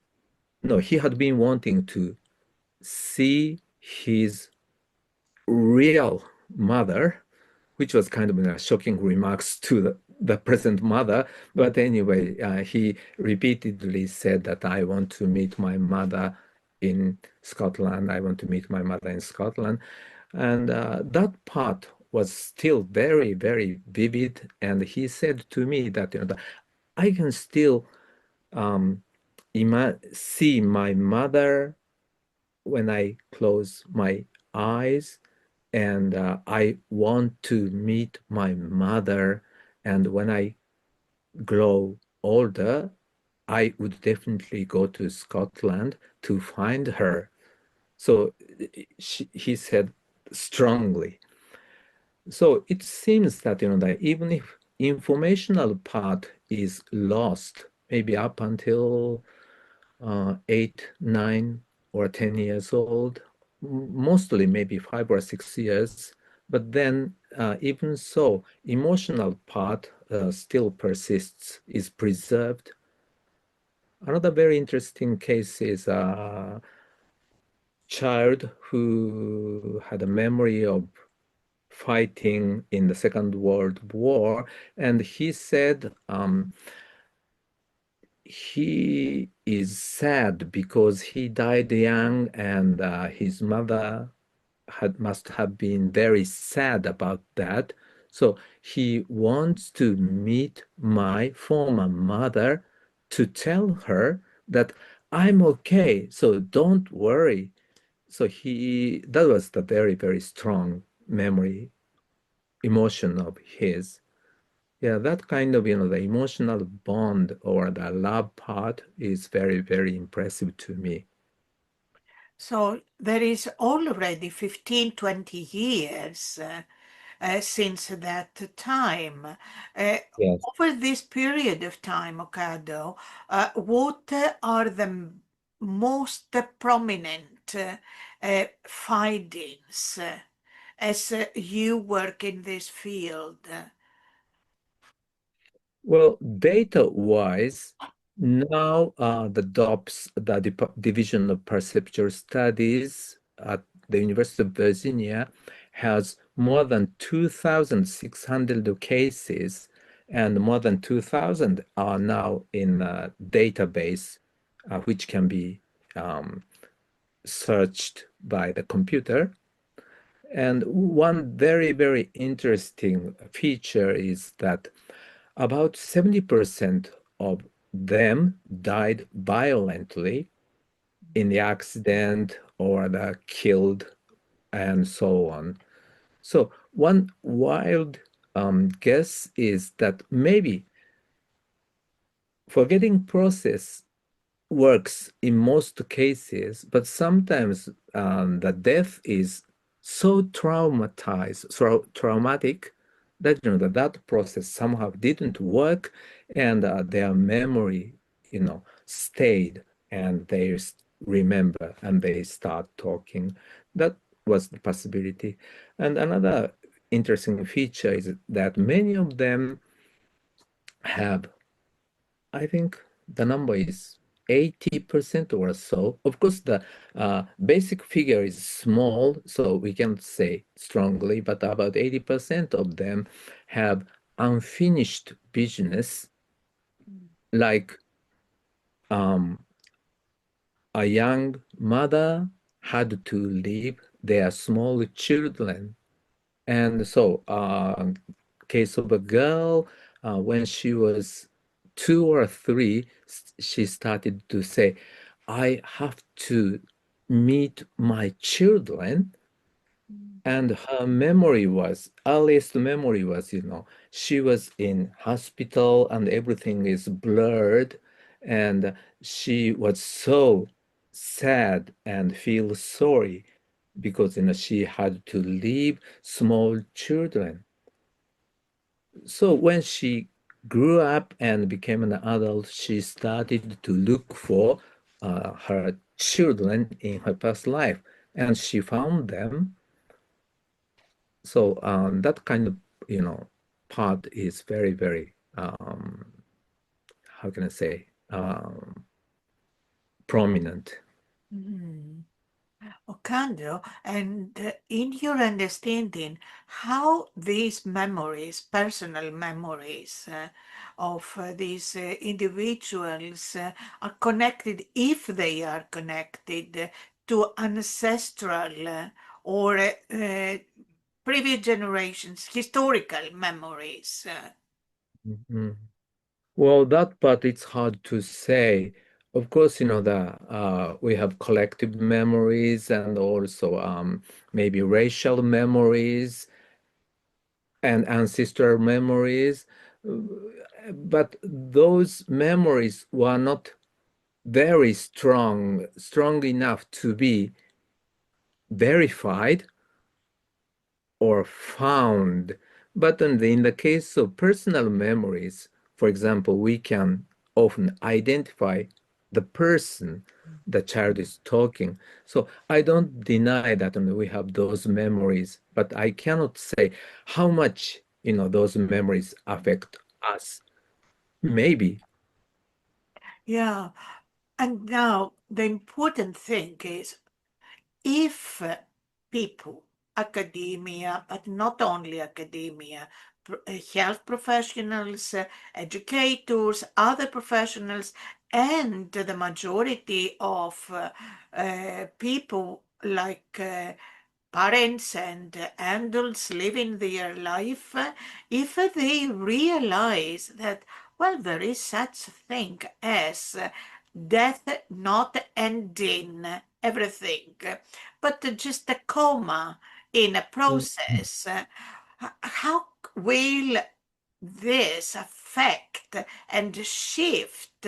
no, he had been wanting to see his real mother, which was kind of a shocking remarks to the present mother. But anyway, he repeatedly said that I want to meet my mother in Scotland. I want to meet my mother in Scotland. And that part was still very, very vivid. And he said to me that, that I can still um, see my mother when I close my eyes, and I want to meet my mother. And when I grow older, I would definitely go to Scotland to find her. So he said strongly. So it seems that, that even if informational part is lost, maybe up until 8, 9, or 10 years old, mostly maybe 5 or 6 years. But then, even so, emotional part still persists, is preserved. Another very interesting case is a child who had a memory of fighting in the Second World War, and he said he is sad because he died young, and his mother must have been very sad about that. So he wants to meet my former mother to tell her that I'm okay, so don't worry. So that was the very, very strong memory, emotion of his. Yeah, that kind of, the emotional bond or the love part is very, very impressive to me. So there is already 15, 20 years since that time. Uh, Yes. Over this period of time, Okado, what are the most prominent findings as you work in this field? Well, data-wise, now the DOPS, the Division of Perceptual Studies at the University of Virginia, has more than 2,600 cases, and more than 2,000 are now in a database, which can be searched by the computer. And one very, very interesting feature is that about 70% of them died violently in the accident or killed and so on. So one wild guess is that maybe forgetting process works in most cases, but sometimes the death is so traumatic that that process somehow didn't work, and their memory, stayed, and remember and they start talking. That was the possibility. And another interesting feature is that many of them have, I think the number is 80% or so. Of course, the basic figure is small, so we can't say strongly, but about 80% of them have unfinished business, like um, a young mother had to leave their small children. And so, case of a girl, when she was 2 or 3, she started to say, I have to meet my children. And her earliest memory was, she was in hospital and everything is blurred. And she was so sad and feel sorry because, she had to leave small children. So when she grew up and became an adult, she started to look for her children in her past life, and she found them. So that kind of, part is very, very, how can I say, prominent. Mm. Ohkado, and in your understanding, how these memories, personal memories of these individuals are connected, if they are connected to ancestral or previous generations, historical memories. Mhm. Well, that part it's hard to say. Of course, we have collective memories and also maybe racial memories and ancestral memories. But those memories were not very strong enough to be verified or found. But in the case of personal memories, for example, we can often identify the person the child is talking. So I don't deny that we have those memories, but I cannot say how much those memories affect us. Maybe. Yeah, and now the important thing is if people, academia, but not only academia, health professionals, educators, other professionals, and the majority of people like parents and adults living their life, if they realize that, well, there is such a thing as death not ending everything, but just a coma in a Mhm. process, how will this affect and shift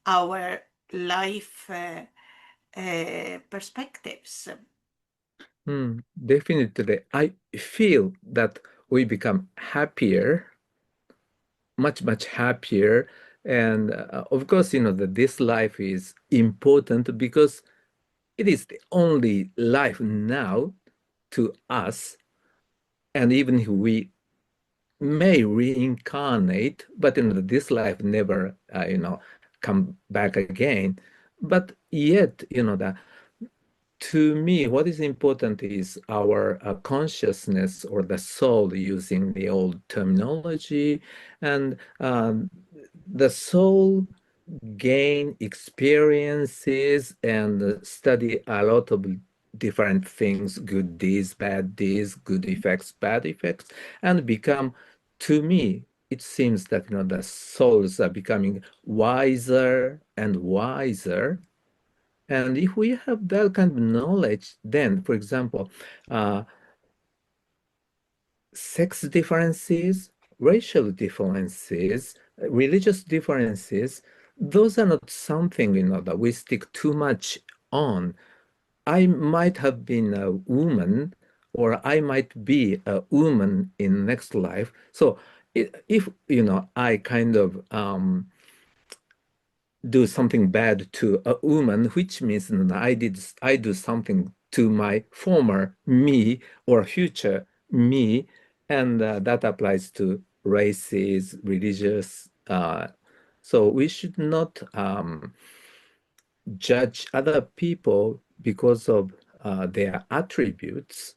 our life perspectives? Definitely. I feel that we become happier, much, much happier. And of course, that this life is important because it is the only life now to us. And even if we may reincarnate, but this life never, come back again. But yet, to me, what is important is our consciousness or the soul, using the old terminology, and the soul gain experiences and study a lot of different things, good deeds, bad deeds, good effects, bad effects, and become, to me, it seems that the souls are becoming wiser and wiser. And if we have that kind of knowledge, then, for example, uh, sex differences, racial differences, religious differences, those are not something, that we stick too much on. I might have been a woman, or I might be a woman in next life. So if, I kind of do something bad to a woman, which means that I do something to my former me or future me, and that applies to races, religious. So we should not judge other people because of their attributes,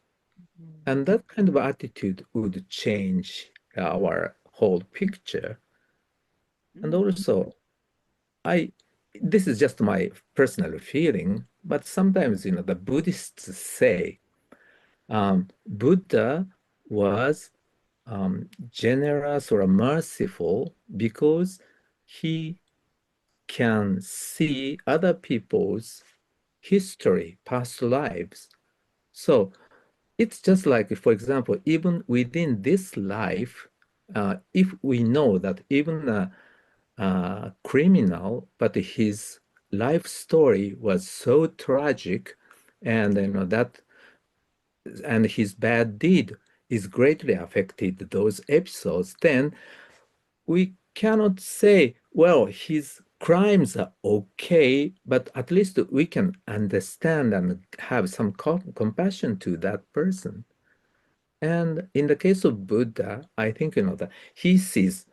and that kind of attitude would change our whole picture. And Mm. also, I this is just my personal feeling, but sometimes the Buddhists say Buddha was generous or merciful because he can see other people's history, past lives. So it's just like, for example, even within this life, if we know that even criminal, but his life story was so tragic, and that and his bad deed is greatly affected those episodes, then we cannot say, well, his crimes are okay, but at least we can understand and have some compassion to that person. And in the case of Buddha, I think that he sees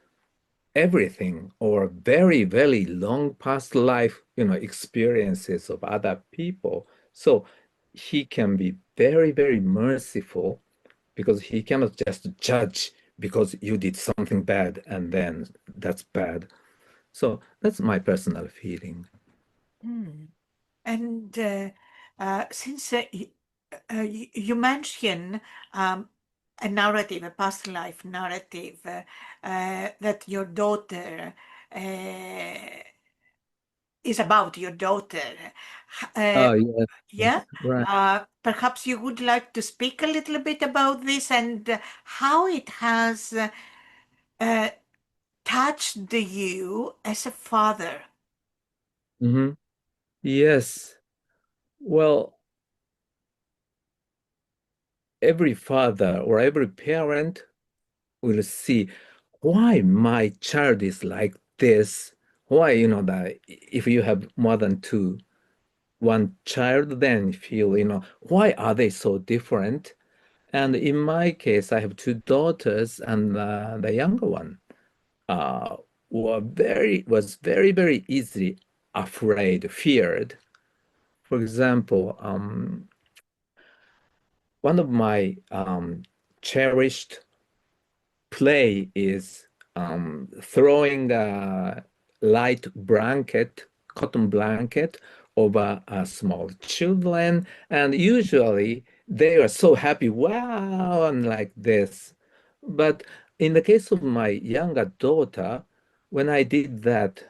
everything, or very, very long past life, experiences of other people. So he can be very, very merciful because he cannot just judge because you did something bad and then that's bad. So that's my personal feeling. Mm. And since you mentioned a narrative, a past life narrative, that your daughter uh, is about your daughter. Uh, Oh, yes, yeah, right. perhaps you would like to speak a little bit about this and how it has uh, touched you as a father. Hmm. Yes. Well, every father or every parent will see why my child is like this. Why, that if you have more than one child, then feel, why are they so different? And in my case, I have two daughters, and the younger one uh, was very, very easily afraid, feared. For example, one of my cherished play is throwing a light blanket, cotton blanket, over small children. And usually they are so happy, wow, and like this. But in the case of my younger daughter, when I did that,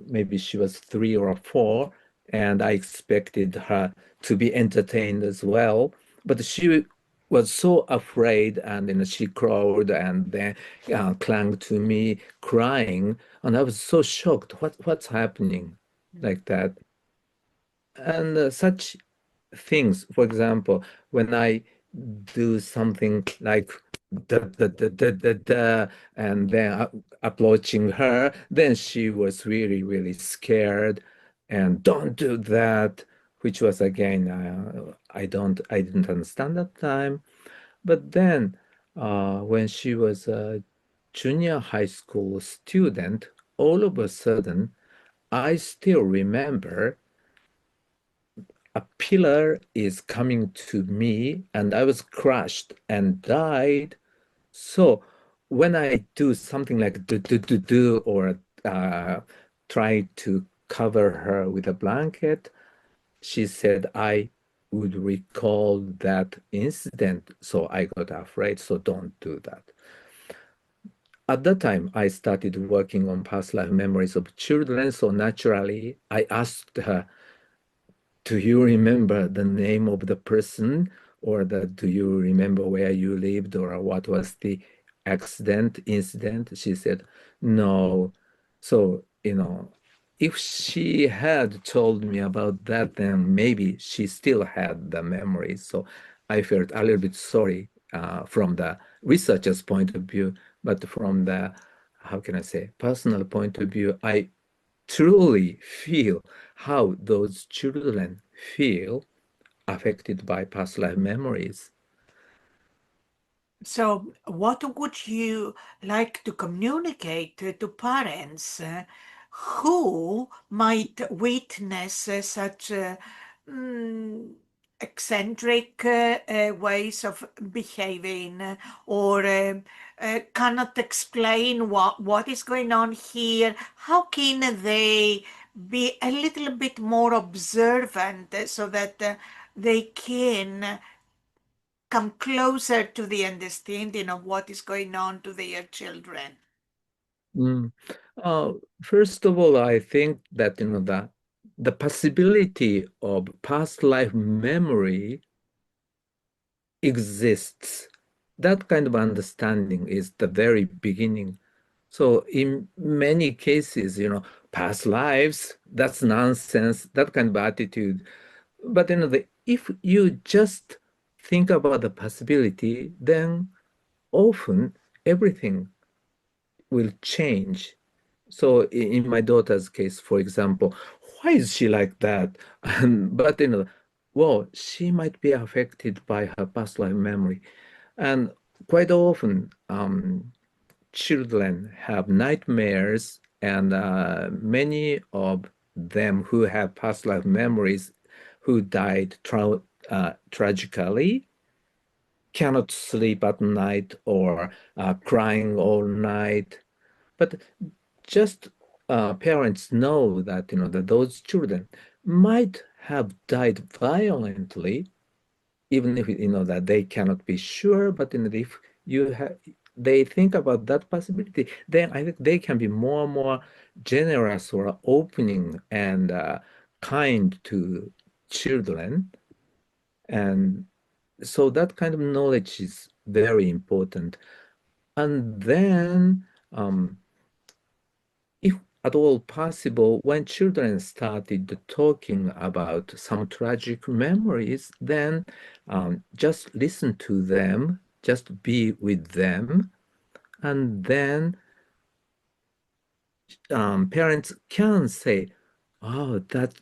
maybe she was 3 or 4, and I expected her to be entertained as well. But she was so afraid, and she crawled and then clung to me crying, and I was so shocked. What's happening like that? And such things, for example, when I do something like da, da, da, da, da, da, and then approaching her, then she was really, really scared and don't do that, which was again, I didn't understand that time. But then, when she was a junior high school student, all of a sudden, I still remember a pillar is coming to me, and I was crushed and died. So when I do something like do, or try to cover her with a blanket, she said I would recall that incident. So I got afraid. So don't do that. At that time, I started working on past life memories of children. So naturally, I asked her, do you remember the name of the person or do you remember where you lived, or what was the incident? She said, no. So, if she had told me about that, then maybe she still had the memories. So I felt a little bit sorry from the researcher's point of view, but from the, how can I say, personal point of view, I truly feel how those children feel affected by past life memories. So, what would you like to communicate to parents who might witness such mm, eccentric ways of behaving or cannot explain what is going on here? How can they be a little bit more observant so that they can come closer to the understanding of what is going on to their children? Mm. Uh, First of all, I think that the possibility of past life memory exists. That kind of understanding is the very beginning. So in many cases, past lives, that's nonsense, that kind of attitude. But if you just think about the possibility, then often everything will change. So in my daughter's case, for example, why is she like that? But well, she might be affected by her past life memory. And quite often, children have nightmares, and many of them who have past life memories who died tragically cannot sleep at night, or crying all night. But just parents know that that those children might have died violently, even if that they cannot be sure. But if you have they think about that possibility, then I think they can be more and more generous or opening and kind to children. And so that kind of knowledge is very important. And then, if at all possible, when children started talking about some tragic memories, then just listen to them, just be with them, and then parents can say, "Oh, that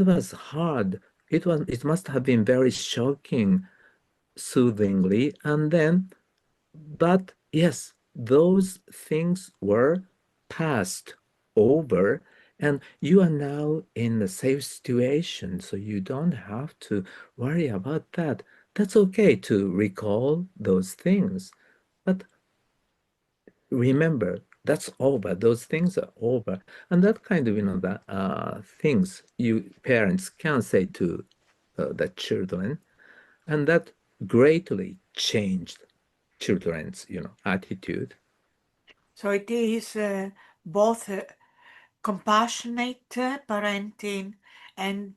was hard. It must have been very shocking," soothingly, and then, but yes, those things were passed over, and you are now in a safe situation, so you don't have to worry about that. That's okay to recall those things, but remember, that's over. Those things are over, and that kind of that things you parents can say to the children, and that greatly changed children's attitude. So it is both compassionate parenting, and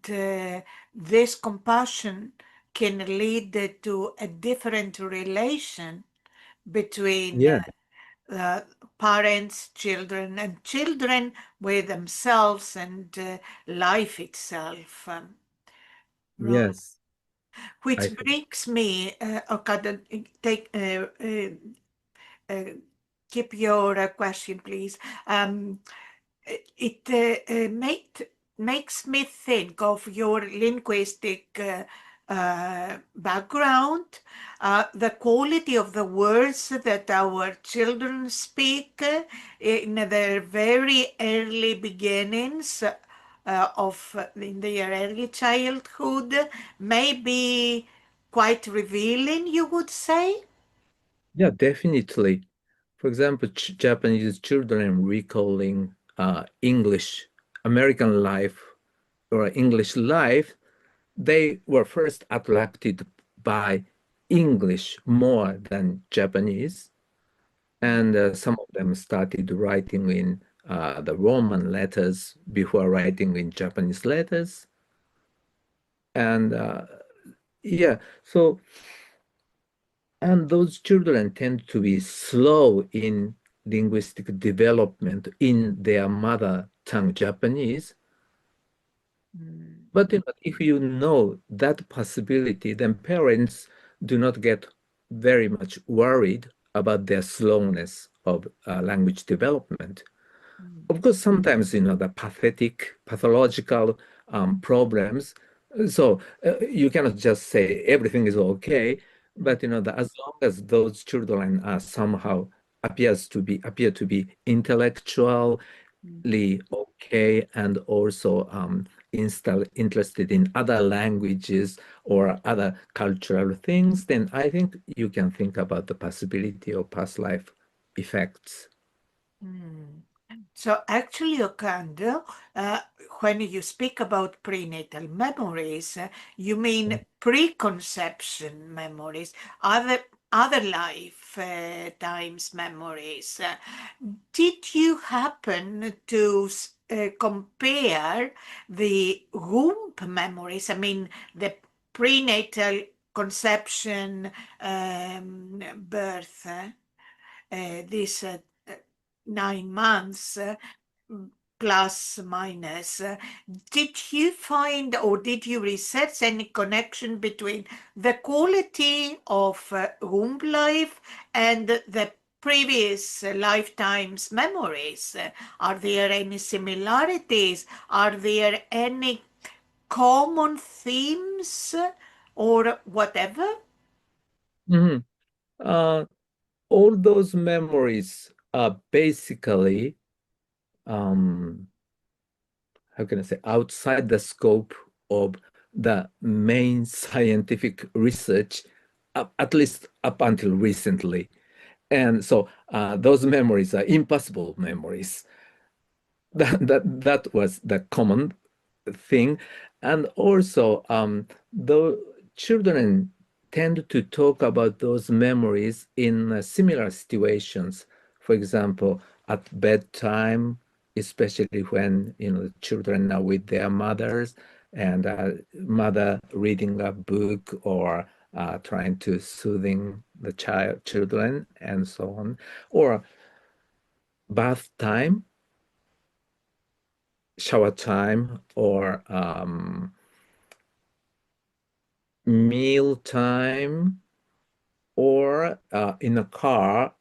this compassion can lead to a different relation between Yeah. parents, children, and children with themselves and life itself. Right. Yes, I Which think. brings me, Okada, take uh, keep your question, please. Um, it makes me think of your linguistic background, the quality of the words that our children speak in their very early beginnings of in their early childhood may be quite revealing, you would say. Yeah, definitely. For example, Japanese children recalling English, American life or English life, they were first attracted by English more than Japanese. And some of them started writing in the Roman letters before writing in Japanese letters. And Yeah. So, and those children tend to be slow in linguistic development in their mother tongue, Japanese. Mm, But if you know that possibility, then parents do not get very much worried about their slowness of language development. mm, Of course, sometimes, the pathological problems. So you cannot just say everything is okay, mm, but as long as those children are somehow appear to be intellectually mm, okay and also interested in other languages or other cultural things, then I think you can think about the possibility of past life effects. mm. So actually, Okando, uh, when you speak about prenatal memories, you mean preconception memories, other other life times memories. Did you happen to compare the womb memories? I mean, the prenatal conception, birth, this 9 months, plus minus. Did you find or did you research any connection between the quality of womb life and the previous lifetime's memories? Are there any similarities? Are there any common themes or whatever? Mhm. Uh, all those memories are basically, um, how can I say, outside the scope of the main scientific research, at least up until recently. And so those memories are impossible memories. That was the common thing. And also, the children tend to talk about those memories in similar situations. For example, at bedtime, especially when the children are with their mothers and mother reading a book or trying to soothing the children and so on, or bath time, shower time, or meal time, or in a car,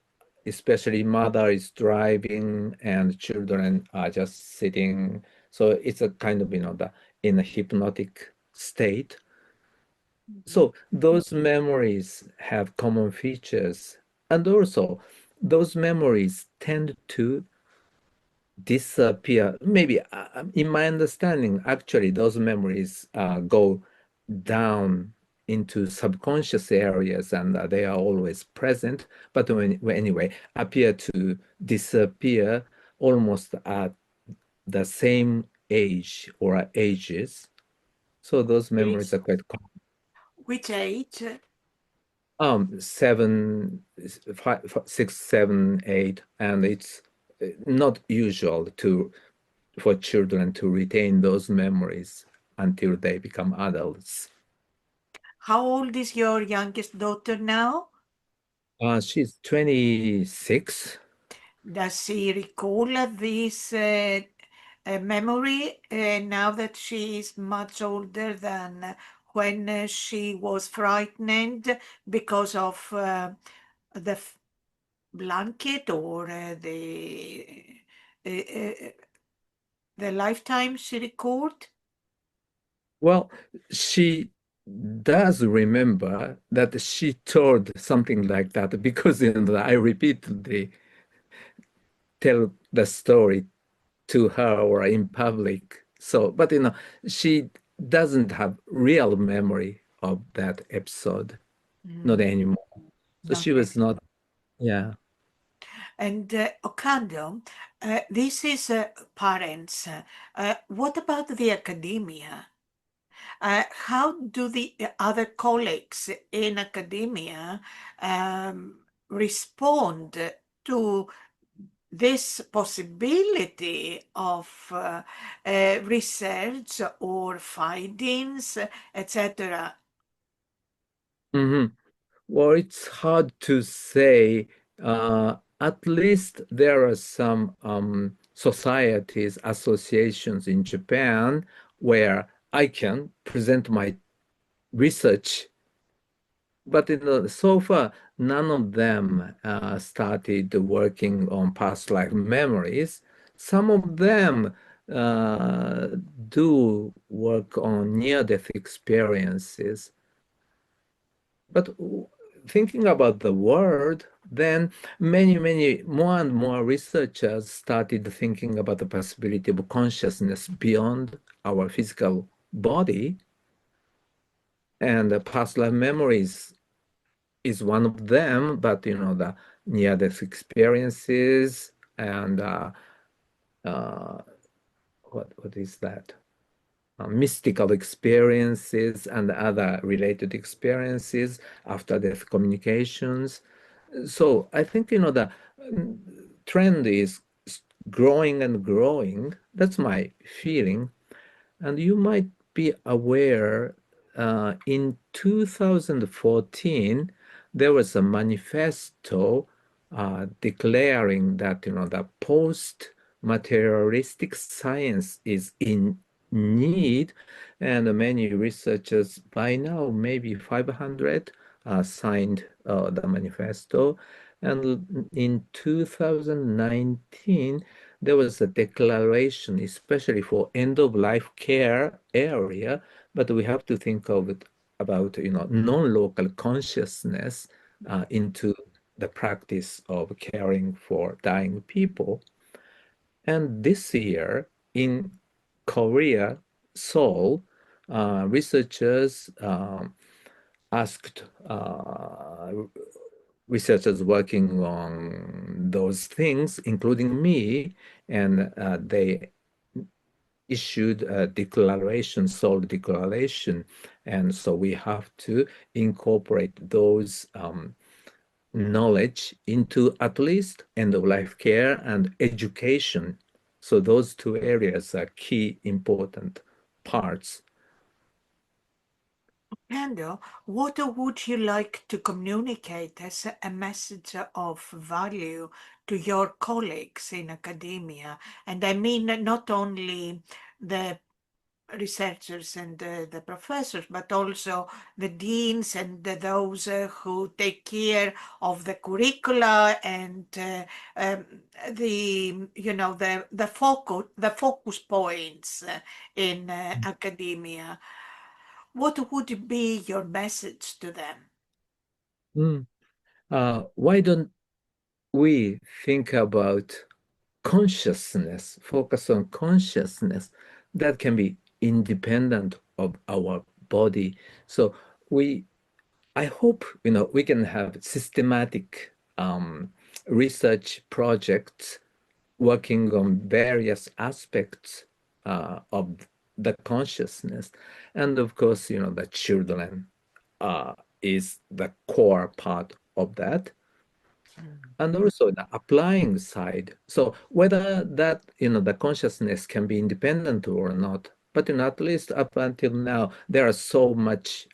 especially mother is driving and children are just sitting. So it's a kind of, in a hypnotic state. So those memories have common features. And also, those memories tend to disappear. Maybe in my understanding, actually, those memories go down into subconscious areas and they are always present, but anyway, appear to disappear almost at the same age or ages. So those memories Yes. are quite common. Which age? Seven, five, 6, 7, 8, and it's not usual to for children to retain those memories until they become adults. How old is your youngest daughter now? She's 26. Does she recall this memory now that she is much older than when she was frightened because of the blanket or uh, uh, the lifetime she recalled? Well, she does remember that she told something like that because I repeatedly tell the story to her or in public. So, but she doesn't have real memory of that episode, not Mm, anymore. So not she was any. not, yeah. And Okando, this is parents. What about the academia? How do the other colleagues in academia respond to this possibility of research or findings, etc.? Mhm. Well, it's hard to say. At least there are some societies, associations in Japan where I can present my research. But so far, none of them started working on past life memories. Some of them uh, do work on near-death experiences. But thinking about the world, then many more and more researchers started thinking about the possibility of consciousness beyond our physical body. And the past life memories is one of them, but the near-death experiences and uh, what is that? Mystical experiences and other related experiences, after death communications. So I think the mm, trend is growing and growing. That's my feeling. And you might be aware, in 2014, there was a manifesto declaring that the post-materialistic science is in need, and many researchers, by now maybe 500, signed the manifesto. And in 2019, there was a declaration, especially for end-of-life care area, but we have to think of it about non-local consciousness into the practice of caring for dying people. And this year in Korea, Seoul, researchers asked researchers working on those things, including me, and they issued a declaration, Seoul Declaration. And so we have to incorporate those knowledge into at least end-of-life care and education. So those two areas are key important parts. Ando, what would you like to communicate as a message of value to your colleagues in academia? And I mean not only the researchers and the professors, but also the deans and those who take care of the curricula and the focus points in academia. What would be your message to them? Mm. Why don't we think about consciousness, focus on consciousness that can be independent of our body? So we I hope we can have systematic research projects working on various aspects of the consciousness, and of course, the children uh, is the core part of that, and also the applying side. So whether that the consciousness can be independent or not, but at least up until now, there are so much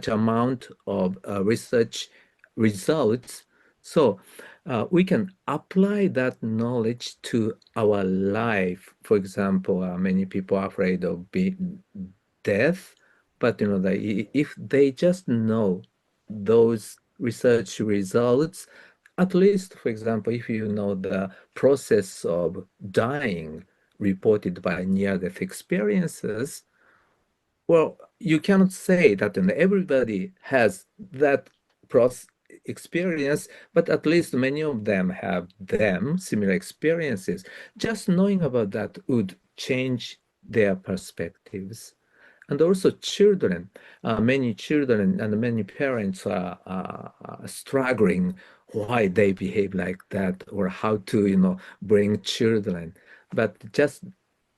amount of research results. So we can apply that knowledge to our life. For example, many people are afraid of being death, but if they just know those research results, at least, for example, if you know the process of dying reported by near-death experiences, well, you cannot say that everybody has that process experience, but at least many of them have similar experiences. Just knowing about that would change their perspectives. And also children, many children and many parents are struggling why they behave like that or how to, bring children. But just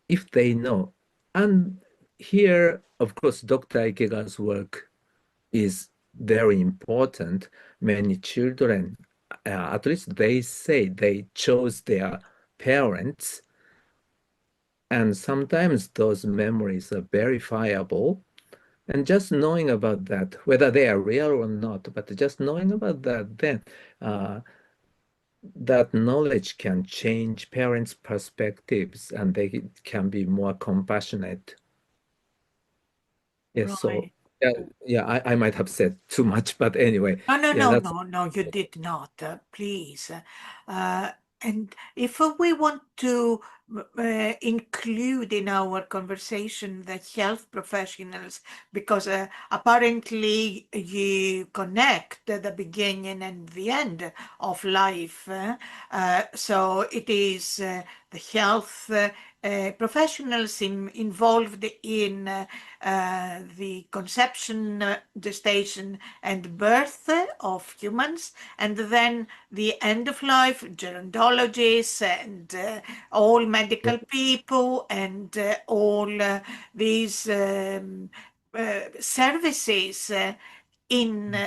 if they know. And here, of course, Dr. Ikega's work is very important. Many children, at least they say they chose their parents, and sometimes those memories are verifiable. And just knowing about that, whether they are real or not, but just knowing about that, then uh, that knowledge can change parents' perspectives and they can be more compassionate. Yes, so Right. yeah, yeah, I might have said too much, but anyway, No, no, yeah, no, that's no, no, you did not. Please. Uh, and if we want to include in our conversation the health professionals, because apparently you connect the beginning and the end of life. So it is the health professionals involved in the conception, gestation, and birth of humans, and then the end of life, gerontologists, and all medical people, and all these services. In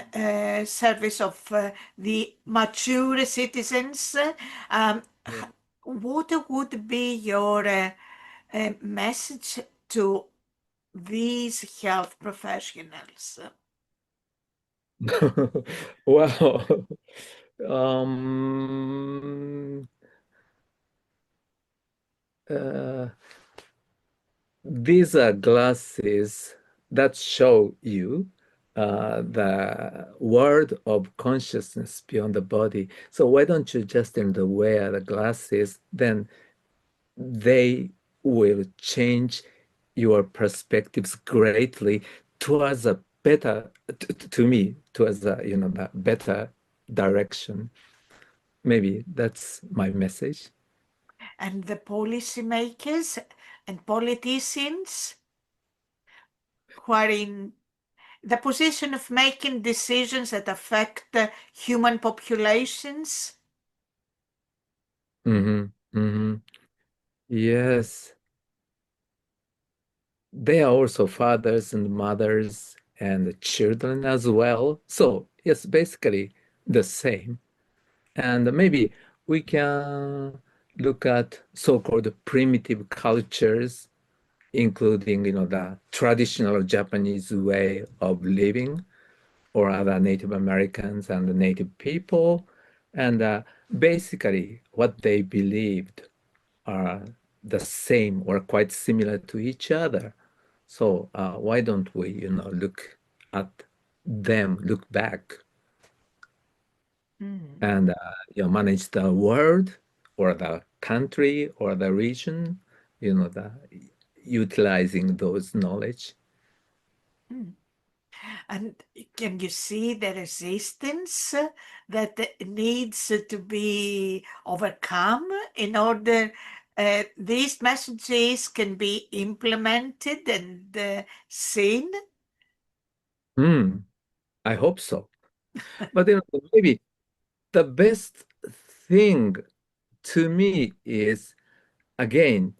service of the mature citizens, um, yeah. what would be your message to these health professionals? Wow. Um, uh, these are glasses that show you the world of consciousness beyond the body. So why don't you just wear the glasses? Then they will change your perspectives greatly towards a better, to me, towards a, the better direction. Maybe that's my message. And the policymakers and politicians who are in the position of making decisions that affect the human populations. Hmm. Hmm. Yes, they are also fathers and mothers and children as well. So, yes, basically the same. And maybe we can look at so-called primitive cultures, including, the traditional Japanese way of living, or other Native Americans and the Native people, and basically what they believed are the same or quite similar to each other. So why don't we, look at them, look back, Mm, and manage the world or the country or the region, the utilizing those knowledge. mm. And can you see the resistance that needs to be overcome in order these messages can be implemented and seen? Hmm, I hope so. But maybe the best thing to me is, again,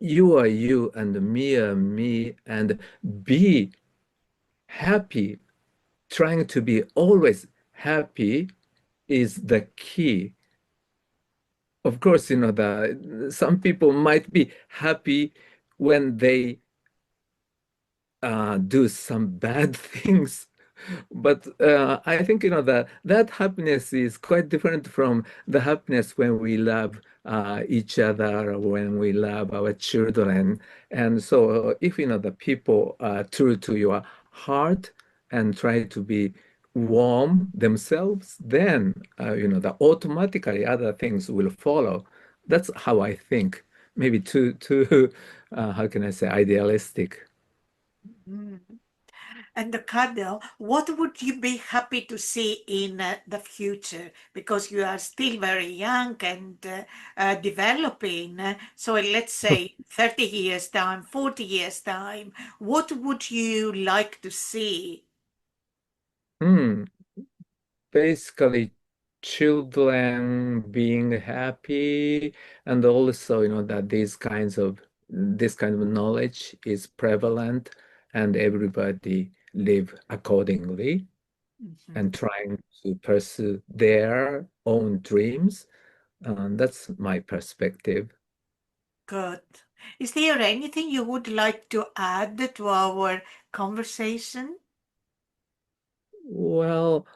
you are you and me are me, and be happy. Trying to be always happy is the key. Of course, the some people might be happy when they do some bad things. But I think that happiness is quite different from the happiness when we love each other, when we love our children. And so, if the people are true to your heart and try to be warm themselves, then the automatically other things will follow. That's how I think. Maybe too how can I say, idealistic. Mm. And Ricardo, what would you be happy to see in the future? Because you are still very young and developing. So let's say 30 years time, 40 years time, what would you like to see? Hmm. Basically, children being happy, and also that this kind of knowledge is prevalent, and everybody live accordingly and Mhm. trying to pursue their own dreams. That's my perspective. Good. Is there anything you would like to add to our conversation? Well,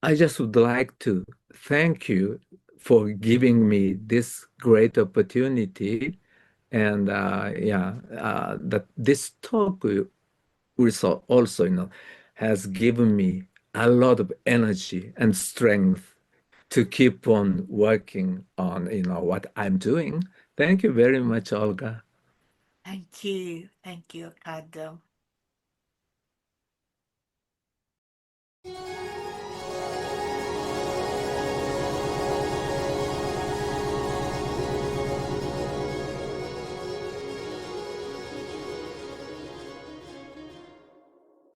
I just would like to thank you for giving me this great opportunity. And that this talk also, has given me a lot of energy and strength to keep on working on, what I'm doing. Thank you very much, Olga. Thank you. Thank you, Ohkado.